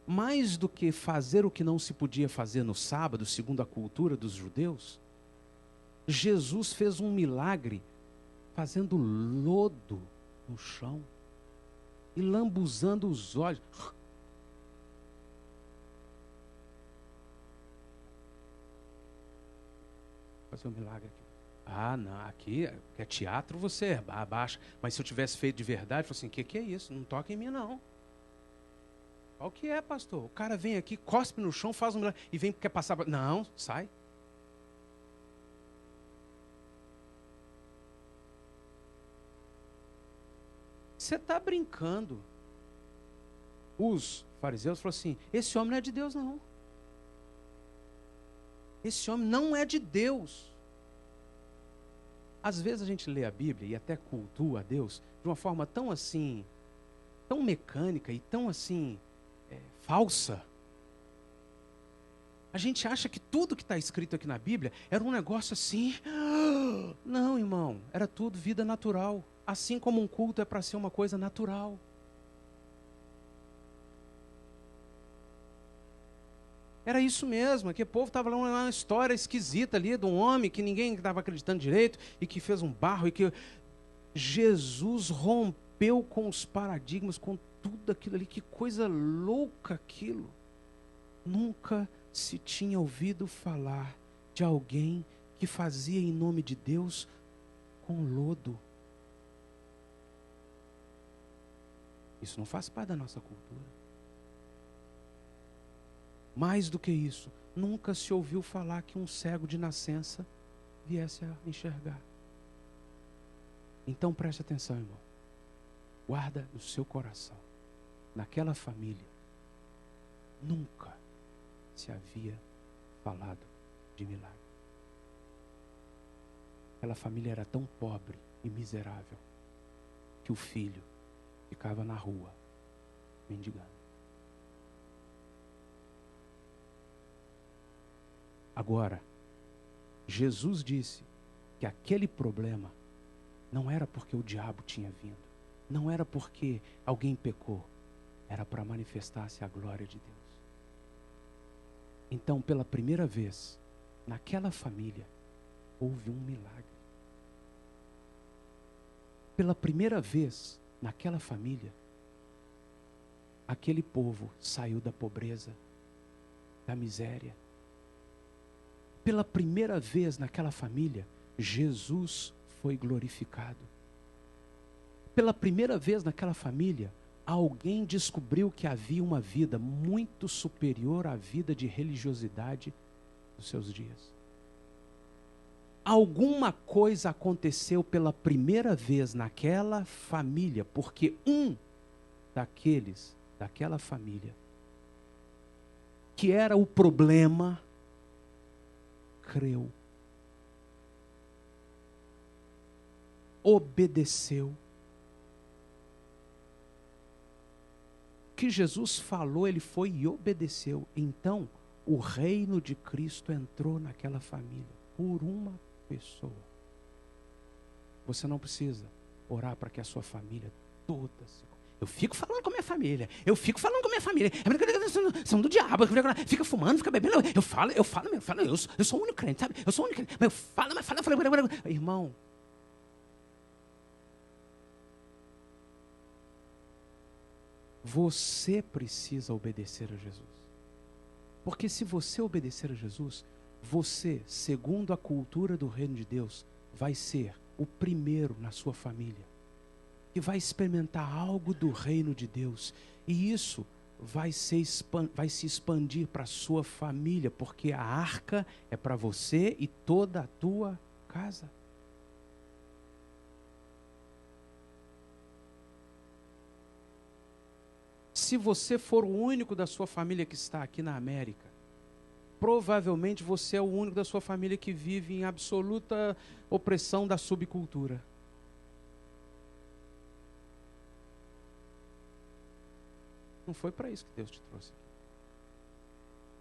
Mais do que fazer o que não se podia fazer no sábado, segundo a cultura dos judeus, Jesus fez um milagre fazendo lodo no chão e lambuzando os olhos. Fazer um milagre aqui. Ah, não, aqui é teatro, você abaixa. Mas se eu tivesse feito de verdade, eu falei assim, que é isso? Não toca em mim, não. Qual que é, pastor? O cara vem aqui, cospe no chão, faz um milagre e vem quer passar... Não, sai. Você está brincando. Os fariseus falaram assim, esse homem não é de Deus, não. Esse homem não é de Deus. Às vezes a gente lê a Bíblia e até cultua a Deus de uma forma tão assim, tão mecânica e tão assim, falsa. A gente acha que tudo que está escrito aqui na Bíblia era um negócio assim. Não, irmão, era tudo vida natural. Assim como um culto é para ser uma coisa natural. Era isso mesmo, que o povo estava lá uma história esquisita ali de um homem que ninguém estava acreditando direito e que fez um barro e que Jesus rompeu com os paradigmas, com tudo aquilo ali. Que coisa louca aquilo. Nunca se tinha ouvido falar de alguém que fazia em nome de Deus com lodo. Isso não faz parte da nossa cultura. Mais do que isso, nunca se ouviu falar que um cego de nascença viesse a enxergar. Então preste atenção, irmão. Guarda no seu coração. Naquela família, nunca se havia falado de milagre. Aquela família era tão pobre e miserável que o filho ficava na rua mendigando. Agora, Jesus disse que aquele problema não era porque o diabo tinha vindo, não era porque alguém pecou, era para manifestar-se a glória de Deus. Então, pela primeira vez, naquela família, houve um milagre. Pela primeira vez naquela família, aquele povo saiu da pobreza, da miséria. Pela primeira vez naquela família, Jesus foi glorificado. Pela primeira vez naquela família, alguém descobriu que havia uma vida muito superior à vida de religiosidade dos seus dias. Alguma coisa aconteceu pela primeira vez naquela família, porque um daquela família, que era o problema, creu, obedeceu. O que Jesus falou, ele foi e obedeceu. Então, o reino de Cristo entrou naquela família, por uma pessoa. Você não precisa orar para que a sua família toda se... Eu fico falando com a minha família. São do diabo. Fica fumando, fica bebendo. Eu falo. Eu sou o único crente, sabe? Eu sou o único crente. Mas eu falo. Irmão, você precisa obedecer a Jesus. Porque se você obedecer a Jesus, você, segundo a cultura do reino de Deus, vai ser o primeiro na sua família que vai experimentar algo do reino de Deus. E isso vai se expandir para a sua família, porque a arca é para você e toda a tua casa. Se você for o único da sua família que está aqui na América, provavelmente você é o único da sua família que vive em absoluta opressão da subcultura. Não foi para isso que Deus te trouxe aqui.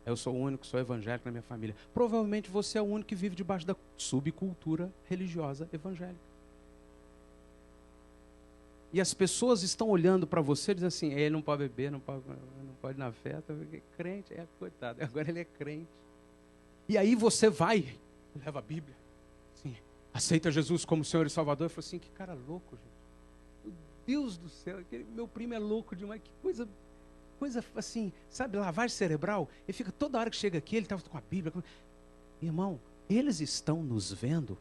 Eu sou o único, sou evangélico na minha família. Provavelmente você é o único que vive debaixo da subcultura religiosa evangélica. E as pessoas estão olhando para você e dizendo assim, ele não pode beber, não pode ir na festa, porque crente, coitado, agora ele é crente. E aí você vai, leva a Bíblia, assim, aceita Jesus como Senhor e Salvador. Eu falo assim, que cara louco, gente. Meu Deus do céu, meu primo é louco demais, que coisa assim, sabe, lavagem cerebral. Ele fica toda hora que chega aqui, ele está com a Bíblia. Irmão, eles estão nos vendo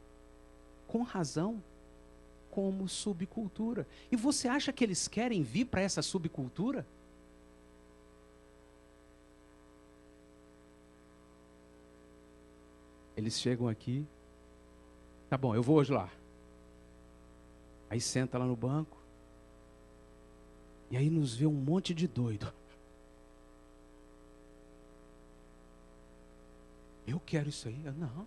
com razão como subcultura. E você acha que eles querem vir para essa subcultura? Eles chegam aqui, tá bom, eu vou hoje lá. Aí senta lá no banco, e aí nos vê um monte de doido. Eu quero isso aí. Não.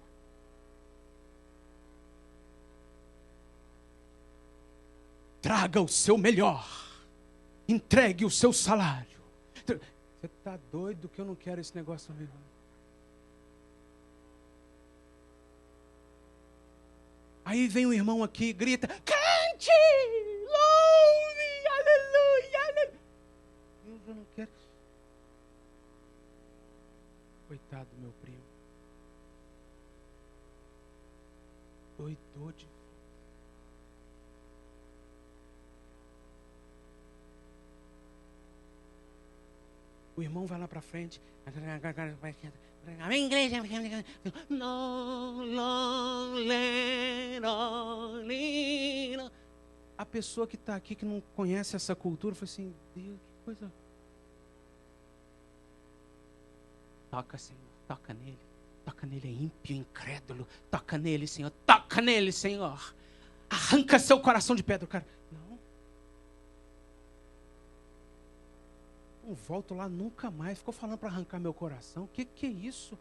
Traga o seu melhor. Entregue o seu salário. Você está doido que eu não quero esse negócio comigo? Aí vem um irmão aqui e grita, cante, louve, aleluia, aleluia. Eu não quero. Coitado do meu primo. Doidou de... O irmão vai lá para frente. Amém, igreja. A pessoa que está aqui, que não conhece essa cultura, fala assim, Deus, que coisa. Toca, Senhor, toca nele. Toca nele, é ímpio, incrédulo. Toca nele, Senhor. Toca nele, Senhor. Arranca seu coração de pedra, cara. Não volto lá nunca mais. Ficou falando para arrancar meu coração. O que é isso?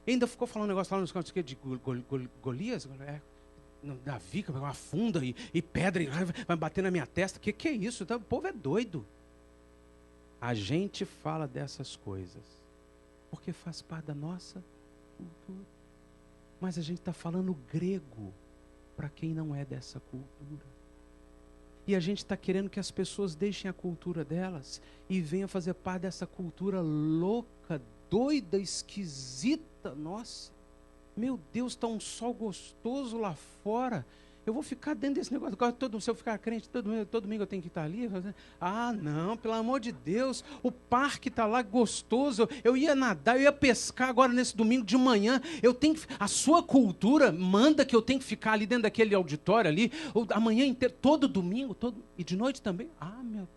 Ainda ficou falando um negócio lá nos cantos de Golias. Davi, que uma funda e pedra e vai bater na minha testa. O que é isso? Então, o povo é doido. A gente fala dessas coisas porque faz parte da nossa cultura. Mas a gente está falando grego para quem não é dessa cultura. E a gente está querendo que as pessoas deixem a cultura delas e venham fazer parte dessa cultura louca, doida, esquisita. Nossa, meu Deus, está um sol gostoso lá fora. Eu vou ficar dentro desse negócio. Agora, se eu ficar crente, todo domingo eu tenho que estar ali. Ah, não, pelo amor de Deus. O parque está lá gostoso. Eu ia nadar, eu ia pescar agora nesse domingo de manhã. A sua cultura manda que eu tenho que ficar ali dentro daquele auditório ali, a manhã inteira, todo domingo, e de noite também. Ah, meu.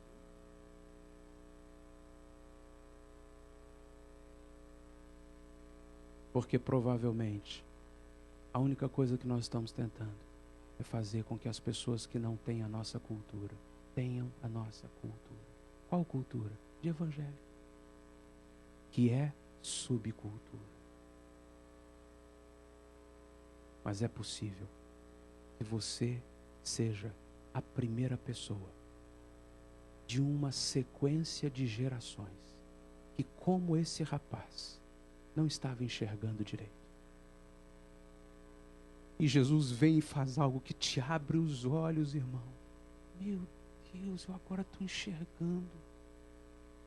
Porque provavelmente a única coisa que nós estamos tentando é fazer com que as pessoas que não têm a nossa cultura tenham a nossa cultura. Qual cultura? De evangelho. Que é subcultura. Mas é possível que você seja a primeira pessoa de uma sequência de gerações que, como esse rapaz, não estava enxergando direito. E Jesus vem e faz algo que te abre os olhos, irmão. Meu Deus, eu agora estou enxergando.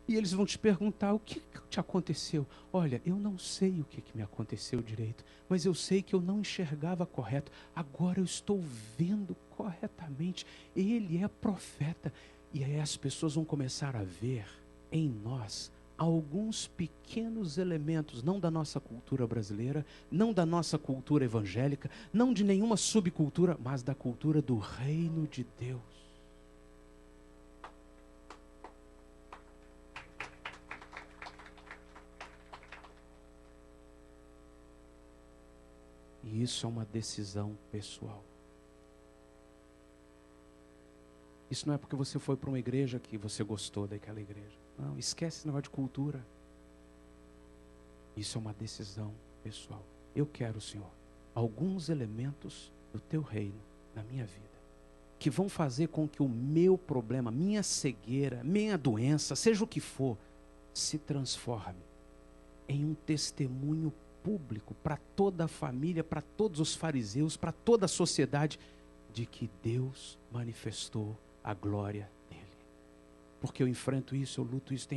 E eles vão te perguntar, o que te aconteceu? Olha, eu não sei o que me aconteceu direito, mas eu sei que eu não enxergava correto. Agora eu estou vendo corretamente. Ele é profeta. E aí as pessoas vão começar a ver em nós alguns pequenos elementos, não da nossa cultura brasileira, não da nossa cultura evangélica, não de nenhuma subcultura, mas da cultura do reino de Deus. E isso é uma decisão pessoal. Isso não é porque você foi para uma igreja que você gostou daquela igreja. Não, esquece esse negócio de cultura. Isso é uma decisão pessoal. Eu quero, Senhor, alguns elementos do teu reino na minha vida, que vão fazer com que o meu problema, minha cegueira, minha doença, seja o que for, se transforme em um testemunho público para toda a família, para todos os fariseus, para toda a sociedade, de que Deus manifestou a glória dele. Porque eu enfrento isso, eu luto isso,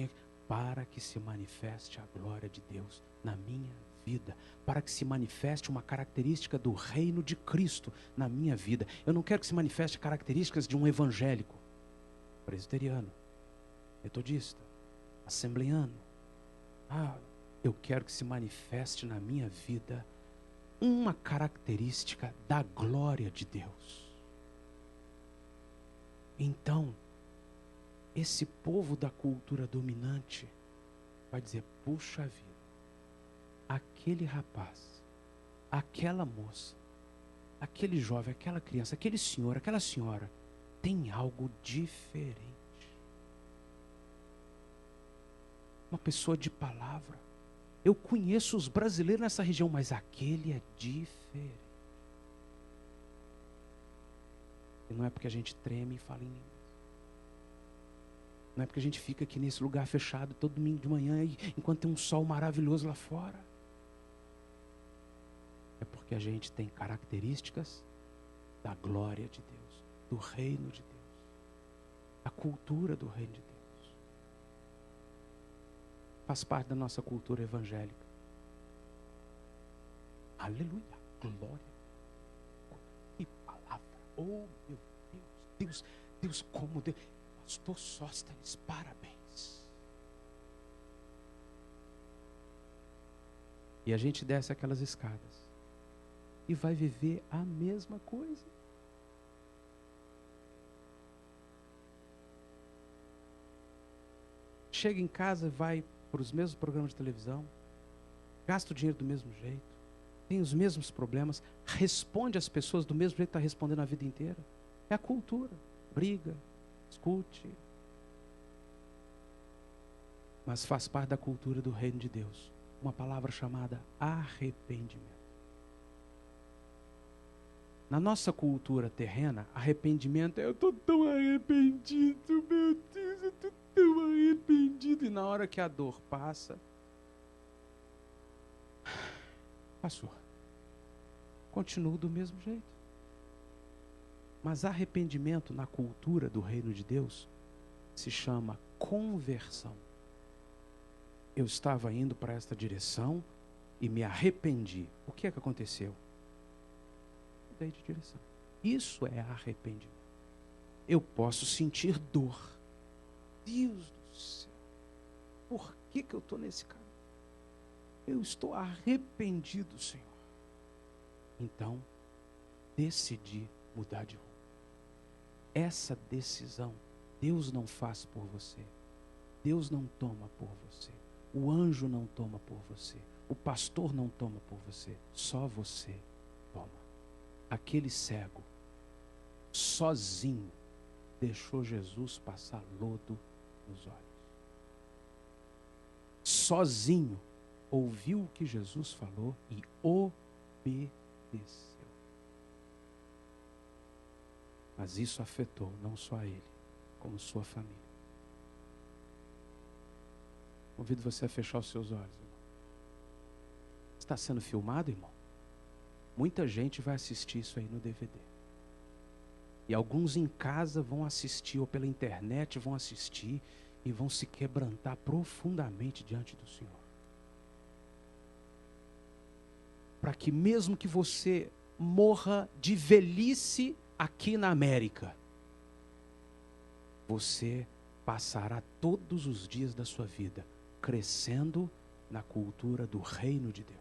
para que se manifeste a glória de Deus na minha vida, para que se manifeste uma característica do reino de Cristo na minha vida. Eu não quero que se manifeste características de um evangélico, presbiteriano, metodista, assembleano. Eu quero que se manifeste na minha vida uma característica da glória de Deus. Então, esse povo da cultura dominante vai dizer, puxa vida, aquele rapaz, aquela moça, aquele jovem, aquela criança, aquele senhor, aquela senhora, tem algo diferente. Uma pessoa de palavra. Eu conheço os brasileiros nessa região, mas aquele é diferente. E não é porque a gente treme e fala em línguas. Não é porque a gente fica aqui nesse lugar fechado todo domingo de manhã, enquanto tem um sol maravilhoso lá fora. É porque a gente tem características da glória de Deus, do reino de Deus, a cultura do reino de Deus. Faz parte da nossa cultura evangélica. Aleluia, glória. Que palavra. Oh, meu Deus, como Deus. Pastor Sóstenes, parabéns. E a gente desce aquelas escadas e vai viver a mesma coisa. Chega em casa, vai para os mesmos programas de televisão, gasta o dinheiro do mesmo jeito, tem os mesmos problemas, responde às pessoas do mesmo jeito que está respondendo a vida inteira. É a cultura. Briga, discute. Mas faz parte da cultura do reino de Deus uma palavra chamada arrependimento. Na nossa cultura terrena, arrependimento é: eu estou tão arrependido, meu Deus, eu estou tão arrependido. E na hora que a dor passa, passou. Continuo do mesmo jeito. Mas arrependimento na cultura do reino de Deus se chama conversão. Eu estava indo para esta direção e me arrependi. O que é que aconteceu? Mudei de direção. Isso é arrependimento. Eu posso sentir dor. Deus do céu, por que eu estou nesse caminho? Eu estou arrependido, Senhor. Então, decidi mudar de rumo. Essa decisão, Deus não faz por você. Deus não toma por você. O anjo não toma por você. O pastor não toma por você. Só você toma. Aquele cego, sozinho, deixou Jesus passar lodo nos olhos. Sozinho, ouviu o que Jesus falou e obedeceu. Mas isso afetou não só a ele, como sua família. Convido você a fechar os seus olhos, irmão. Está sendo filmado, irmão? Muita gente vai assistir isso aí no DVD. E alguns em casa vão assistir, ou pela internet vão assistir, e vão se quebrantar profundamente diante do Senhor. Para que mesmo que você morra de velhice aqui na América, você passará todos os dias da sua vida crescendo na cultura do reino de Deus.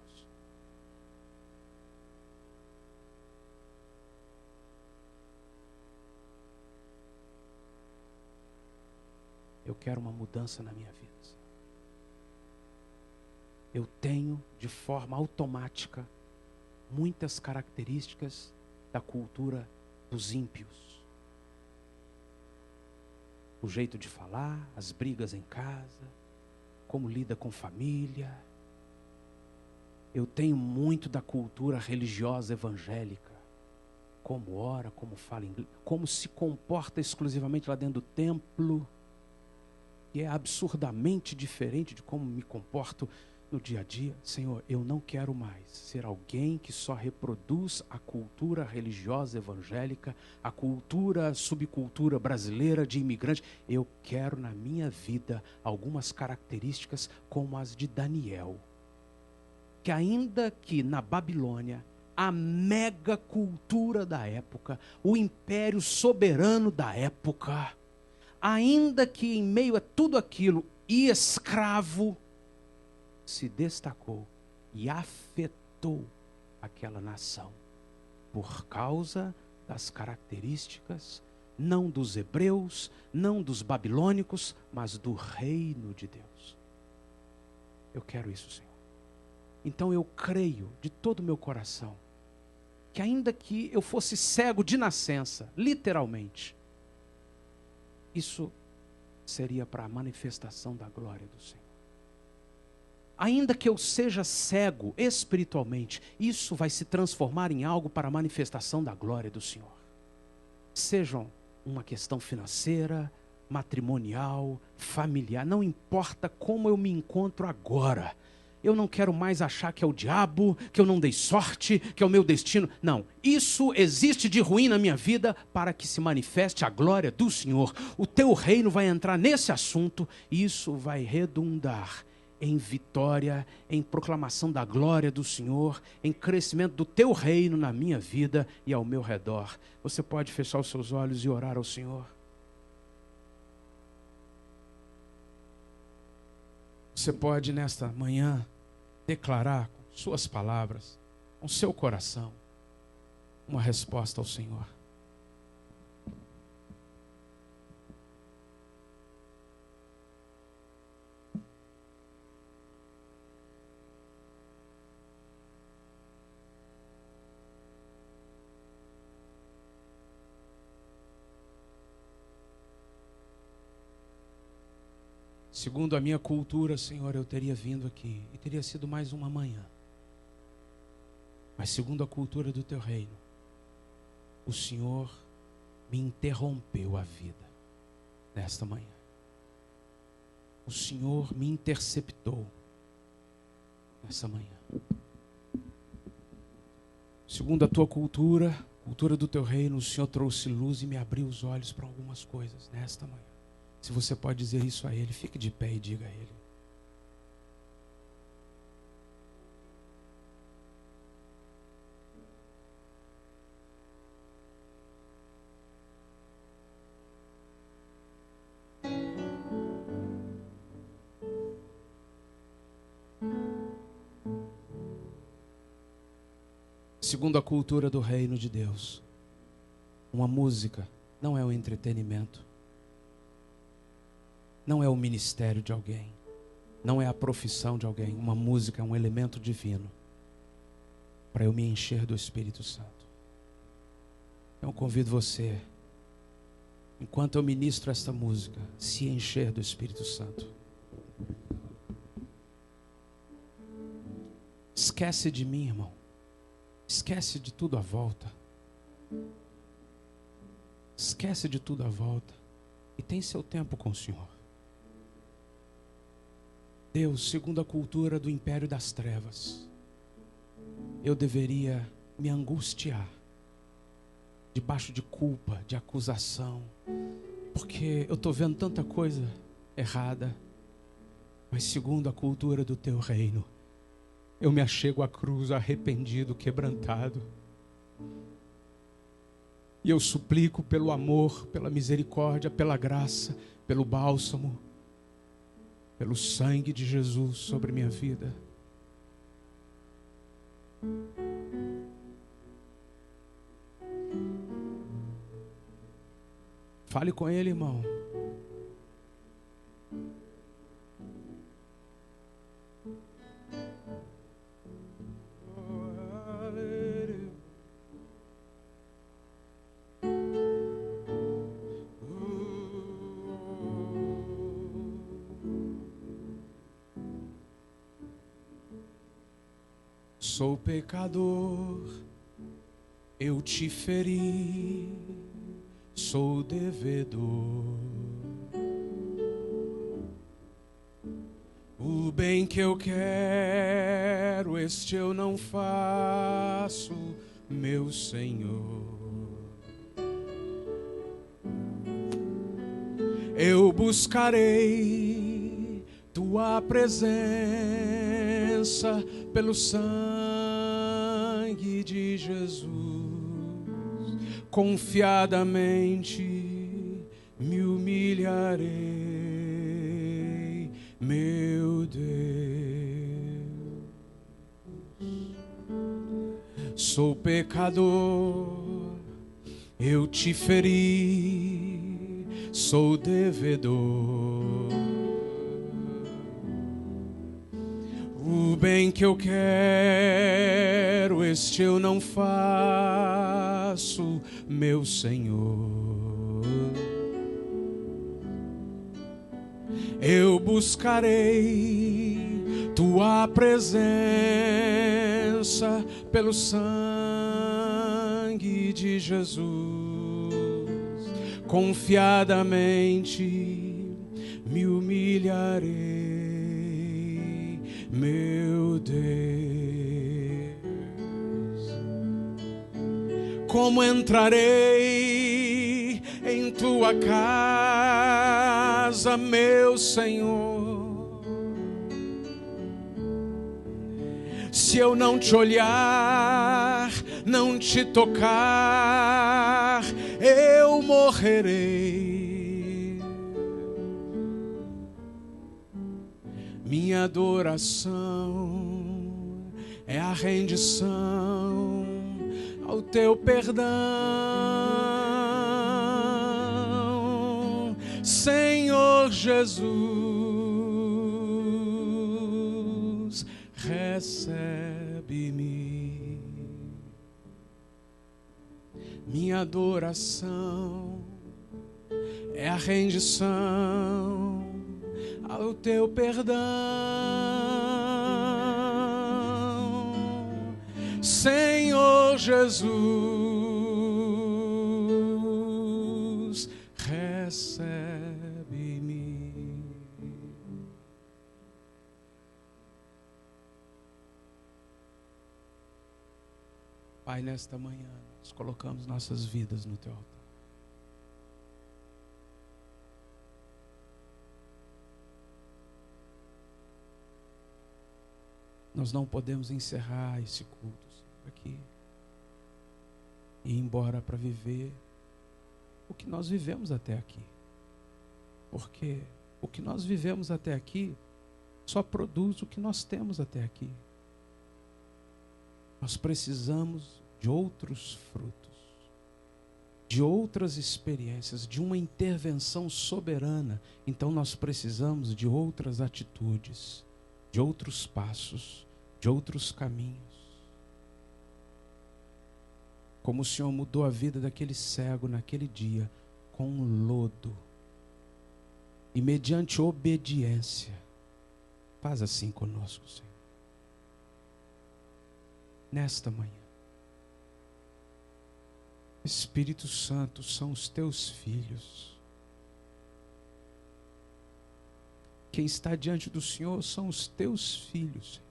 Eu quero uma mudança na minha vida. Eu tenho, de forma automática, muitas características da cultura dos ímpios. O jeito de falar, as brigas em casa, como lida com família. Eu tenho muito da cultura religiosa evangélica. Como ora, como fala inglês, como se comporta exclusivamente lá dentro do templo. E é absurdamente diferente de como me comporto no dia a dia. Senhor, eu não quero mais ser alguém que só reproduz a cultura religiosa evangélica, a cultura, subcultura brasileira de imigrante. Eu quero na minha vida algumas características como as de Daniel. Que ainda que na Babilônia, a mega cultura da época, o império soberano da época, ainda que em meio a tudo aquilo, e escravo, se destacou e afetou aquela nação, por causa das características, não dos hebreus, não dos babilônicos, mas do reino de Deus. Eu quero isso, Senhor. Então eu creio de todo o meu coração, que ainda que eu fosse cego de nascença, literalmente, isso seria para a manifestação da glória do Senhor. Ainda que eu seja cego espiritualmente, isso vai se transformar em algo para a manifestação da glória do Senhor. Sejam uma questão financeira, matrimonial, familiar, não importa como eu me encontro agora. Eu não quero mais achar que é o diabo, que eu não dei sorte, que é o meu destino. Não, isso existe de ruim na minha vida para que se manifeste a glória do Senhor. O teu reino vai entrar nesse assunto e isso vai redundar em vitória, em proclamação da glória do Senhor, em crescimento do teu reino na minha vida e ao meu redor. Você pode fechar os seus olhos e orar ao Senhor? Você pode nesta manhã declarar com suas palavras, com seu coração, uma resposta ao Senhor. Segundo a minha cultura, Senhor, eu teria vindo aqui e teria sido mais uma manhã. Mas segundo a cultura do teu reino, o Senhor me interrompeu a vida nesta manhã. O Senhor me interceptou nessa manhã. Segundo a tua cultura, cultura do teu reino, o Senhor trouxe luz e me abriu os olhos para algumas coisas nesta manhã. Se você pode dizer isso a Ele, fique de pé e diga a Ele. segundo a cultura do reino de Deus, uma música não é o entretenimento, não é o ministério de alguém, não é a profissão de alguém. Uma música é um elemento divino para eu me encher do Espírito Santo. Então eu convido você, enquanto eu ministro esta música, se encher do Espírito Santo. Esquece de mim, irmão. Esquece de tudo à volta. Esquece de tudo à volta e tem seu tempo com o Senhor. Deus, segundo a cultura do império das trevas, eu deveria me angustiar debaixo de culpa, de acusação, porque eu estou vendo tanta coisa errada. Mas segundo a cultura do teu reino, eu me achego à cruz arrependido, quebrantado. E eu suplico pelo amor, pela misericórdia, pela graça, pelo bálsamo, pelo sangue de Jesus sobre minha vida. Fale com Ele, irmão. Sou pecador, eu te feri, sou devedor. O bem que eu quero, este eu não faço, meu Senhor. Eu buscarei tua presença pelo sangue de Jesus. Confiadamente me humilharei, meu Deus. Sou pecador, eu te feri, sou devedor. O bem que eu quero, este eu não faço, meu Senhor. Eu buscarei tua presença pelo sangue de Jesus. Confiadamente me humilharei, meu Deus. Como entrarei em tua casa, meu Senhor, se eu não te olhar, não te tocar, eu morrerei. Minha adoração é a rendição ao teu perdão, Senhor Jesus, recebe-me. Minha adoração é a rendição ao teu perdão, Senhor Jesus, recebe-me. Pai, nesta manhã nós colocamos nossas vidas no teu altar. Nós não podemos encerrar esse culto aqui e ir embora para viver o que nós vivemos até aqui. Porque o que nós vivemos até aqui só produz o que nós temos até aqui. Nós precisamos de outros frutos, de outras experiências, de uma intervenção soberana. Então nós precisamos de outras atitudes, de outros passos, de outros caminhos. Como o Senhor mudou a vida daquele cego naquele dia, com um lodo. E mediante obediência, faz assim conosco, Senhor. Nesta manhã, Espírito Santo, são os teus filhos. Quem está diante do Senhor são os teus filhos.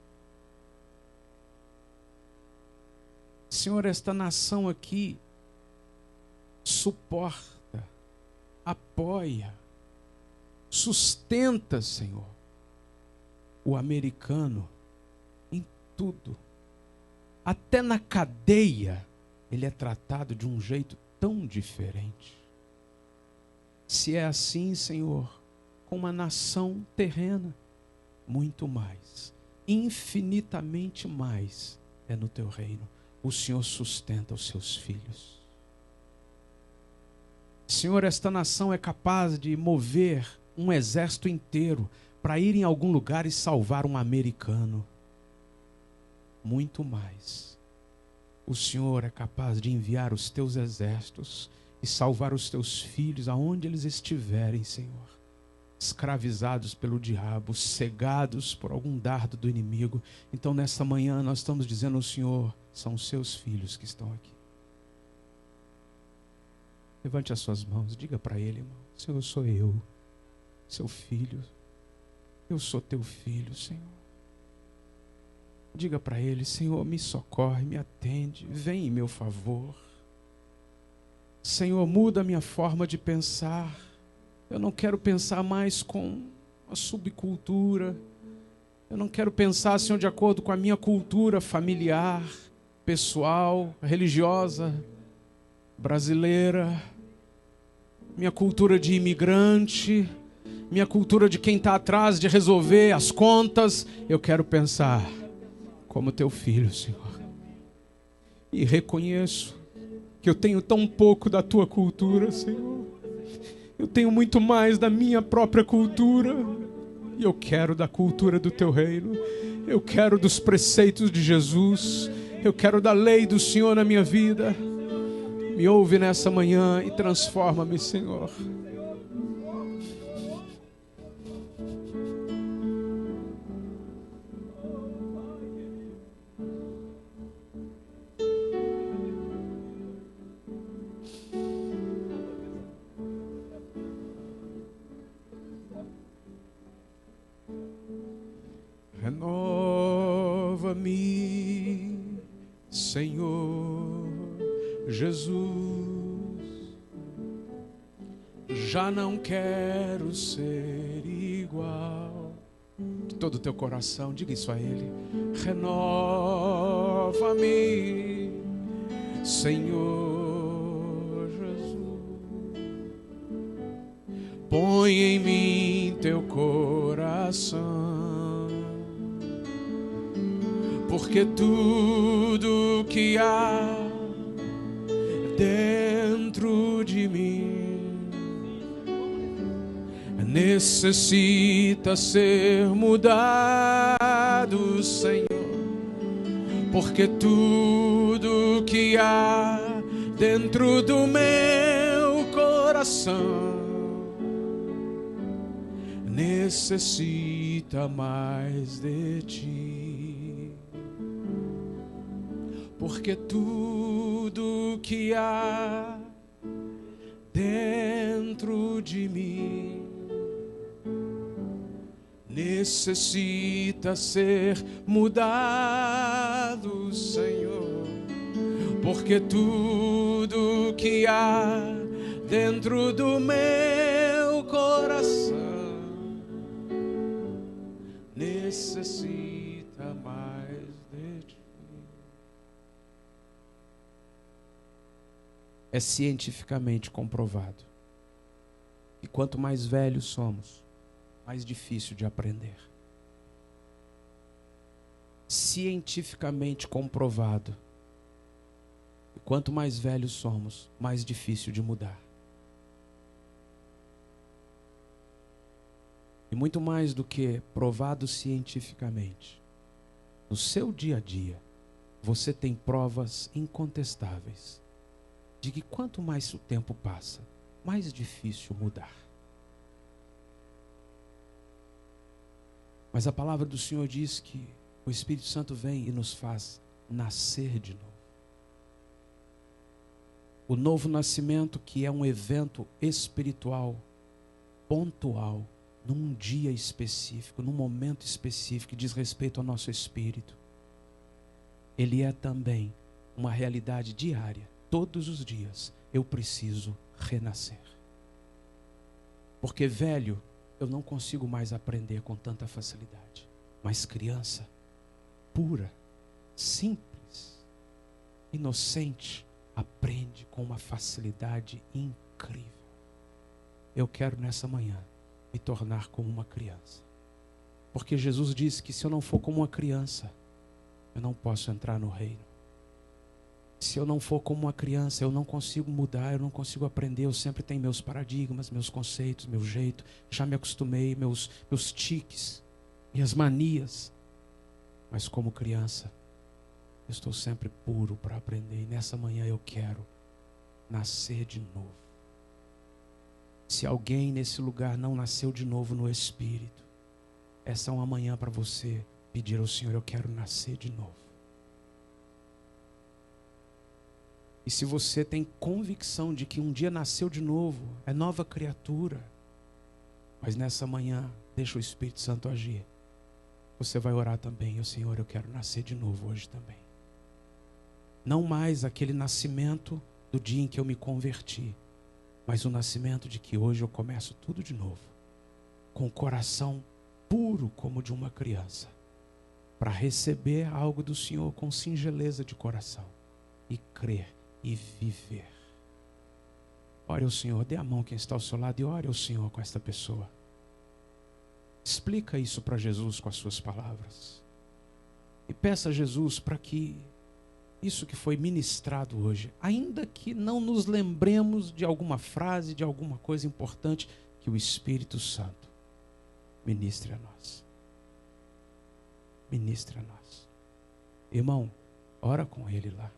Senhor, esta nação aqui suporta, apoia, sustenta, Senhor, o americano em tudo. Até na cadeia, ele é tratado de um jeito tão diferente. Se é assim, Senhor, com uma nação terrena, muito mais, infinitamente mais, é no teu reino. O Senhor sustenta os seus filhos. Senhor, esta nação é capaz de mover um exército inteiro para ir em algum lugar e salvar um americano. Muito mais. O Senhor é capaz de enviar os teus exércitos e salvar os teus filhos aonde eles estiverem, Senhor. Escravizados pelo diabo, cegados por algum dardo do inimigo. Então, nesta manhã, nós estamos dizendo ao Senhor, são os seus filhos que estão aqui. Levante as suas mãos, diga para Ele, irmão, Senhor, sou eu, seu filho. Eu sou teu filho, Senhor. Diga para Ele, Senhor, me socorre, me atende, vem em meu favor. Senhor, muda a minha forma de pensar. Eu não quero pensar mais com a subcultura. Eu não quero pensar, Senhor, de acordo com a minha cultura familiar, pessoal, religiosa, brasileira, minha cultura de imigrante, minha cultura de quem está atrás de resolver as contas. Eu quero pensar como teu filho, Senhor. E reconheço que eu tenho tão pouco da tua cultura, Senhor. Eu tenho muito mais da minha própria cultura. E eu quero da cultura do teu reino. Eu quero dos preceitos de Jesus. Eu quero da lei do Senhor na minha vida. Me ouve nessa manhã e transforma-me, Senhor. Renova-me, Senhor Jesus. Já não quero ser igual. De todo o teu coração, diga isso a Ele. Renova-me, Senhor Jesus. Põe em mim teu coração. Porque tudo que há dentro de mim necessita ser mudado, Senhor. Porque tudo que há dentro do meu coração necessita mais de ti. Porque tudo que há dentro de mim necessita ser mudado, Senhor. Porque tudo que há dentro do meu coração necessita mais de ti. É cientificamente comprovado que quanto mais velhos somos, mais difícil de aprender. Cientificamente comprovado quanto mais velhos somos, mais difícil de mudar. E muito mais do que provado cientificamente, no seu dia a dia, você tem provas incontestáveis de que quanto mais o tempo passa, mais difícil mudar. Mas a palavra do Senhor diz que o Espírito Santo vem e nos faz nascer de novo. O novo nascimento, que é um evento espiritual, pontual, num dia específico, num momento específico, que diz respeito ao nosso espírito. Ele é também uma realidade diária. Todos os dias eu preciso renascer. Porque velho, eu não consigo mais aprender com tanta facilidade. Mas criança, pura, simples, inocente, aprende com uma facilidade incrível. Eu quero nessa manhã me tornar como uma criança. Porque Jesus disse que se eu não for como uma criança, eu não posso entrar no reino. Se eu não for como uma criança, eu não consigo mudar, eu não consigo aprender. Eu sempre tenho meus paradigmas, meus conceitos, meu jeito. Já me acostumei, meus tiques, minhas manias. Mas como criança, eu estou sempre puro para aprender. E nessa manhã eu quero nascer de novo. Se alguém nesse lugar não nasceu de novo no Espírito, essa é uma manhã para você pedir ao Senhor: eu quero nascer de novo. E se você tem convicção de que um dia nasceu de novo, é nova criatura, mas nessa manhã deixa o Espírito Santo agir, você vai orar também: o Senhor, eu quero nascer de novo hoje também. Não mais aquele nascimento do dia em que eu me converti, mas o nascimento de que hoje eu começo tudo de novo, com o coração puro como de uma criança, para receber algo do Senhor com singeleza de coração e crer e viver. Ore ao Senhor, dê a mão quem está ao seu lado e ore ao Senhor com esta pessoa. Explica isso para Jesus com as suas palavras. E peça a Jesus para que isso que foi ministrado hoje, ainda que não nos lembremos de alguma frase, de alguma coisa importante, que o Espírito Santo ministre a nós. Ministre a nós. Irmão, ora com ele lá.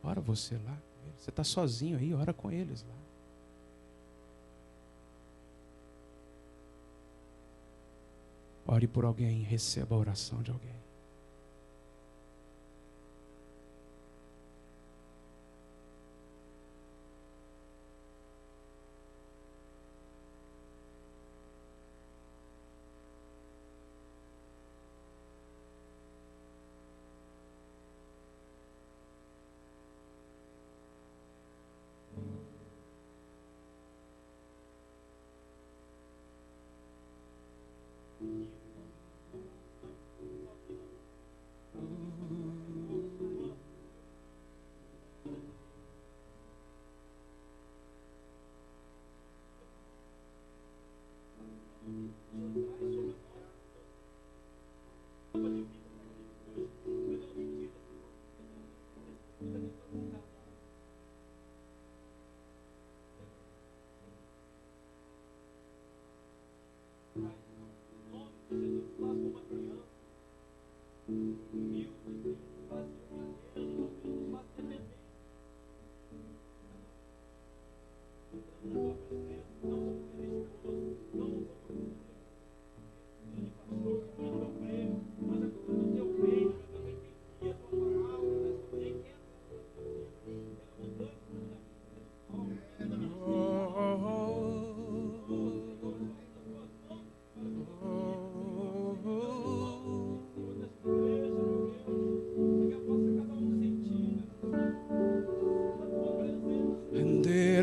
Ora você lá. Você está sozinho aí, ora com eles lá. Ore por alguém, receba a oração de alguém.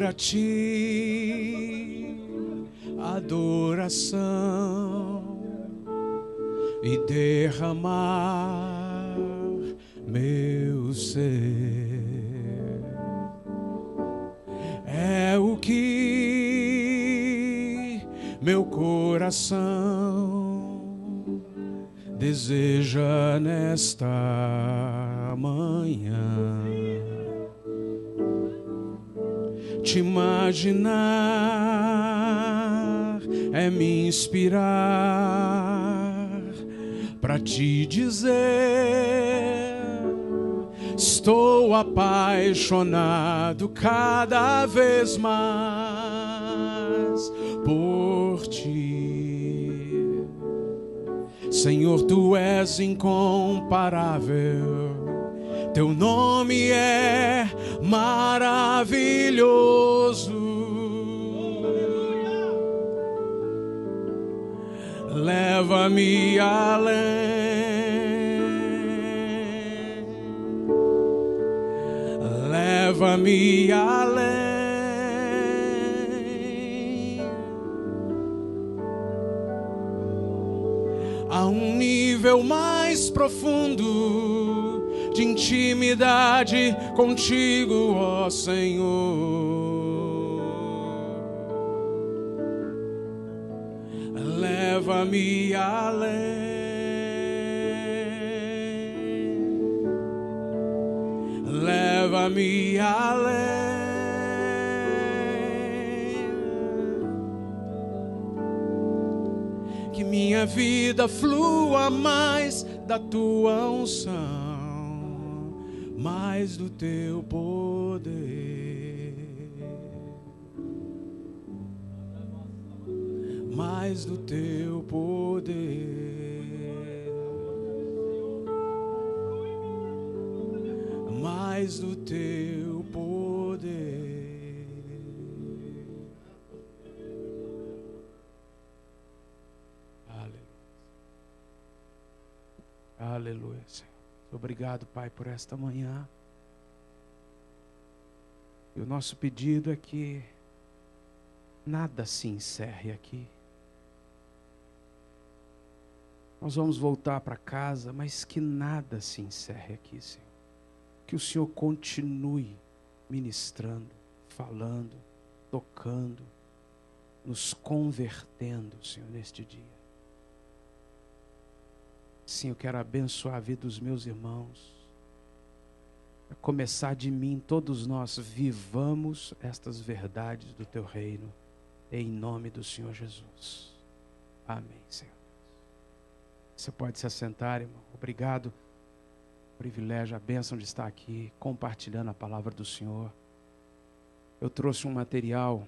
A ti adoração e derramar meu ser é o que meu coração deseja nesta manhã. Te imaginar é me inspirar para te dizer: estou apaixonado cada vez mais por ti. Senhor, tu és incomparável. Teu nome é maravilhoso. Leva-me além. Leva-me além. A um nível mais profundo de intimidade contigo, ó Senhor. Leva-me além. Leva-me além. Que minha vida flua mais da tua unção, mais do teu poder, mais do teu poder, mais do teu poder. Aleluia. Aleluia, Senhor. Obrigado, Pai, por esta manhã. E o nosso pedido é que nada se encerre aqui. Nós vamos voltar para casa, mas que nada se encerre aqui, Senhor. Que o Senhor continue ministrando, falando, tocando, nos convertendo, Senhor, neste dia. Sim, eu quero abençoar a vida dos meus irmãos. A começar de mim, todos nós vivamos estas verdades do teu reino, em nome do Senhor Jesus. Amém, Senhor. Você pode se assentar, irmão. Obrigado. Privilégio, a bênção de estar aqui, compartilhando a palavra do Senhor. Eu trouxe um material